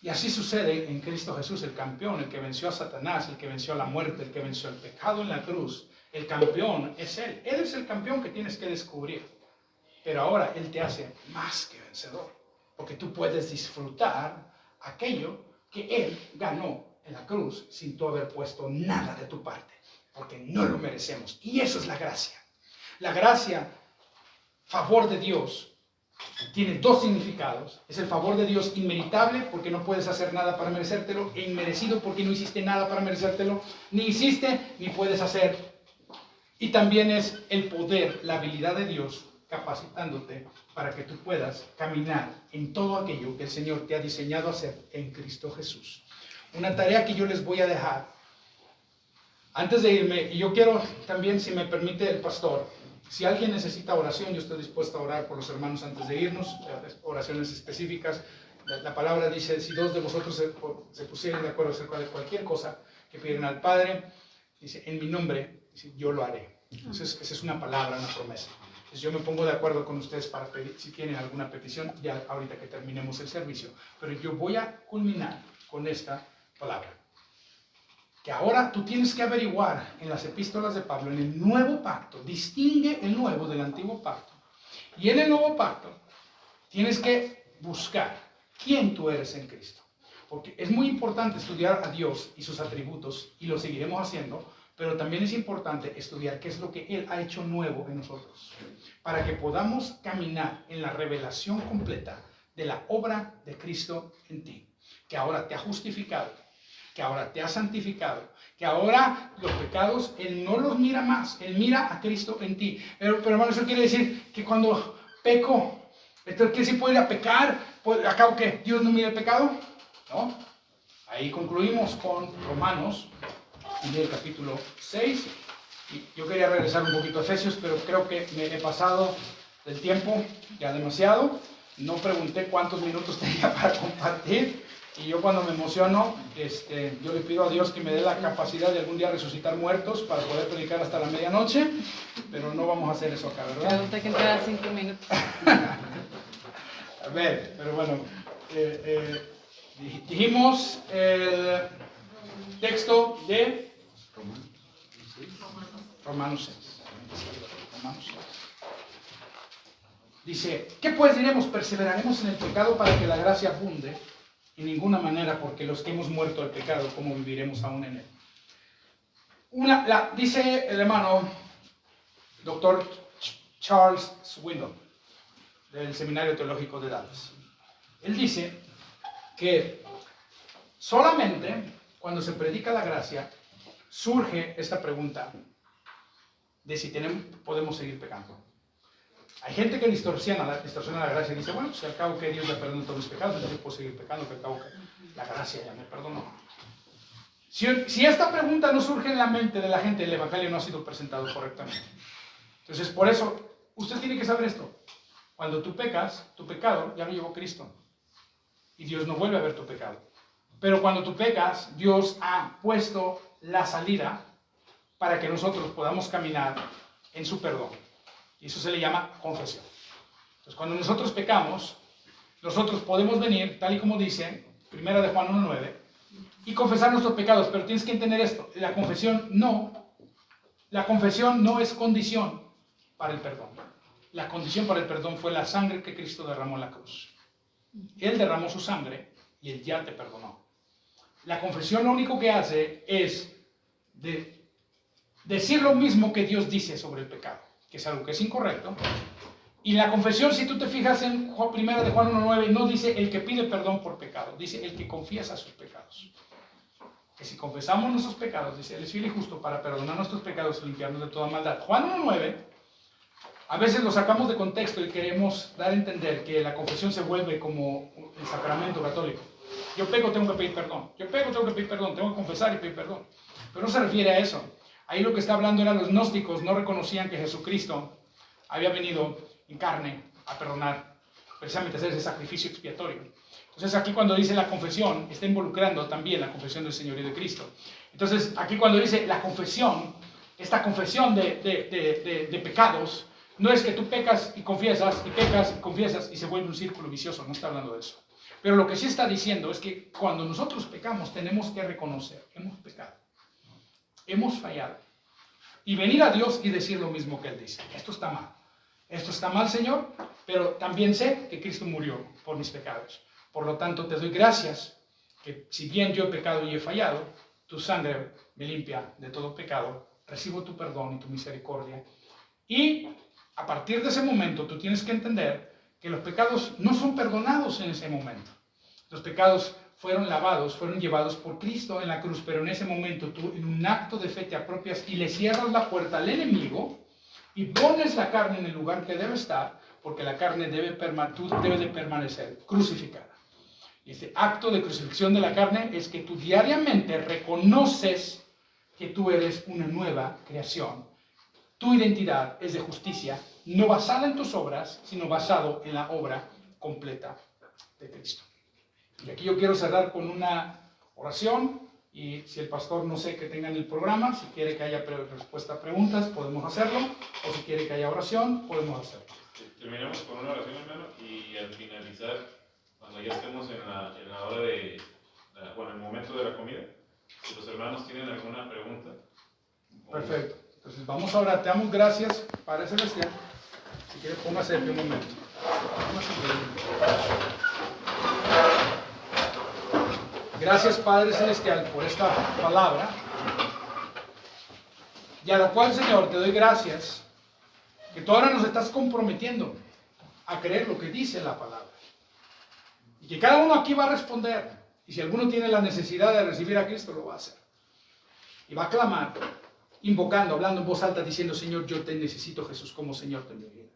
Y así sucede en Cristo Jesús, el campeón, el que venció a Satanás, el que venció a la muerte, el que venció el pecado en la cruz. El campeón es Él. Él es el campeón que tienes que descubrir. Pero ahora Él te hace más que vencedor, porque tú puedes disfrutar aquello que Él ganó en la cruz sin tú haber puesto nada de tu parte, porque no lo merecemos. Y eso es la gracia. La gracia, favor de Dios, tiene dos significados. Es el favor de Dios inmeritable, porque no puedes hacer nada para merecértelo, e inmerecido, porque no hiciste nada para merecértelo, ni hiciste, ni puedes hacer. Y también es el poder, la habilidad de Dios, capacitándote para que tú puedas caminar en todo aquello que el Señor te ha diseñado hacer en Cristo Jesús. Una tarea que yo les voy a dejar antes de irme, y yo quiero también, si me permite el pastor, si alguien necesita oración, yo estoy dispuesto a orar por los hermanos antes de irnos, oraciones específicas. La palabra dice, si dos de vosotros se pusieran de acuerdo acerca de cualquier cosa que pidieran al Padre, dice, en mi nombre, dice, yo lo haré. Entonces, esa es una palabra, una promesa. Entonces, yo me pongo de acuerdo con ustedes para pedir, si tienen alguna petición, ya ahorita que terminemos el servicio. Pero yo voy a culminar con esta palabra. Que ahora tú tienes que averiguar en las epístolas de Pablo, en el nuevo pacto, distingue el nuevo del antiguo pacto. Y en el nuevo pacto tienes que buscar quién tú eres en Cristo. Porque es muy importante estudiar a Dios y sus atributos, y lo seguiremos haciendo, pero también es importante estudiar qué es lo que Él ha hecho nuevo en nosotros, para que podamos caminar en la revelación completa de la obra de Cristo en ti, que ahora te ha justificado, que ahora te ha santificado, que ahora los pecados Él no los mira más, Él mira a Cristo en ti. Pero hermano, eso quiere decir que cuando peco, ¿que si puede pecar? ¿Acabo que Dios no mira el pecado? No. Ahí concluimos con Romanos, en el capítulo 6. Y yo quería regresar un poquito a Efesios, pero creo que me he pasado del tiempo ya demasiado. No pregunté cuántos minutos tenía para compartir. Y yo cuando me emociono, yo le pido a Dios que me dé la capacidad de algún día resucitar muertos para poder predicar hasta la medianoche, pero no vamos a hacer eso acá, ¿verdad? Claro, te quedan 5 minutos. A ver, pero bueno, dijimos el texto de Romanos 6. Romanos 6. Dice, ¿qué pues diremos? ¿Perseveraremos en el pecado para que la gracia abunde? En ninguna manera, porque los que hemos muerto al pecado, ¿cómo viviremos aún en él? Dice el hermano Dr. Charles Swindoll, del Seminario Teológico de Dallas. Él dice que solamente cuando se predica la gracia, surge esta pregunta de si podemos seguir pecando. Hay gente que distorsiona la gracia y dice, bueno, si al cabo que Dios me perdonó todos mis pecados, entonces puedo seguir pecando, que al cabo que la gracia ya me perdonó. Si esta pregunta no surge en la mente de la gente, el Evangelio no ha sido presentado correctamente. Entonces, por eso, usted tiene que saber esto. Cuando tú pecas, tu pecado ya lo llevó Cristo. Y Dios no vuelve a ver tu pecado. Pero cuando tú pecas, Dios ha puesto la salida para que nosotros podamos caminar en su perdón. Y eso se le llama confesión. Entonces, cuando nosotros pecamos, nosotros podemos venir, tal y como dice 1 de Juan 1:9, y confesar nuestros pecados. Pero tienes que entender esto. La confesión no es condición para el perdón. La condición para el perdón fue la sangre que Cristo derramó en la cruz. Él derramó su sangre y Él ya te perdonó. La confesión lo único que hace es decir lo mismo que Dios dice sobre el pecado, que es algo que es incorrecto. Y la confesión, si tú te fijas en 1 de Juan 1:9, no dice el que pide perdón por pecado, dice el que confiesa sus pecados. Que si confesamos nuestros pecados, dice, Él es fiel y justo para perdonar nuestros pecados y limpiarnos de toda maldad. Juan 1:9, a veces lo sacamos de contexto y queremos dar a entender que la confesión se vuelve como el sacramento católico. Yo peco, tengo que pedir perdón. Yo peco, tengo que pedir perdón. Tengo que confesar y pedir perdón. Pero no se refiere a eso. Ahí lo que está hablando eran los gnósticos, no reconocían que Jesucristo había venido en carne a perdonar, precisamente a hacer ese sacrificio expiatorio. Entonces aquí cuando dice la confesión, está involucrando también la confesión del Señor y de Cristo. Entonces aquí cuando dice la confesión, esta confesión de pecados, no es que tú pecas y confiesas y se vuelve un círculo vicioso, no está hablando de eso. Pero lo que sí está diciendo es que cuando nosotros pecamos tenemos que reconocer, hemos pecado, hemos fallado. Y venir a Dios y decir lo mismo que Él dice, esto está mal. Esto está mal, Señor, pero también sé que Cristo murió por mis pecados. Por lo tanto, te doy gracias que si bien yo he pecado y he fallado, tu sangre me limpia de todo pecado, recibo tu perdón y tu misericordia. Y a partir de ese momento tú tienes que entender que los pecados no son perdonados en ese momento. Los pecados fueron lavados, fueron llevados por Cristo en la cruz, pero en ese momento tú en un acto de fe te apropias y le cierras la puerta al enemigo y pones la carne en el lugar que debe estar, porque la carne tú debes de permanecer crucificada. Y este acto de crucifixión de la carne es que tú diariamente reconoces que tú eres una nueva creación. Tu identidad es de justicia, no basada en tus obras, sino basado en la obra completa de Cristo. Y aquí yo quiero cerrar con una oración, y si el pastor no sé que tenga en el programa, si quiere que haya respuesta a preguntas, podemos hacerlo, o si quiere que haya oración, podemos hacerlo. Terminamos con una oración, hermano, y al finalizar, cuando ya estemos en la hora el momento de la comida, si los hermanos tienen alguna pregunta. Perfecto. Entonces vamos a orar. Te damos gracias, Padre Celestial. Si quieres, póngase de pie un momento. Gracias, Padre Celestial, por esta palabra. Y a lo cual, Señor, te doy gracias que tú ahora nos estás comprometiendo a creer lo que dice la palabra. Y que cada uno aquí va a responder. Y si alguno tiene la necesidad de recibir a Cristo, lo va a hacer. Y va a clamar, invocando, hablando en voz alta, diciendo, Señor, yo te necesito, Jesús, como Señor de mi vida.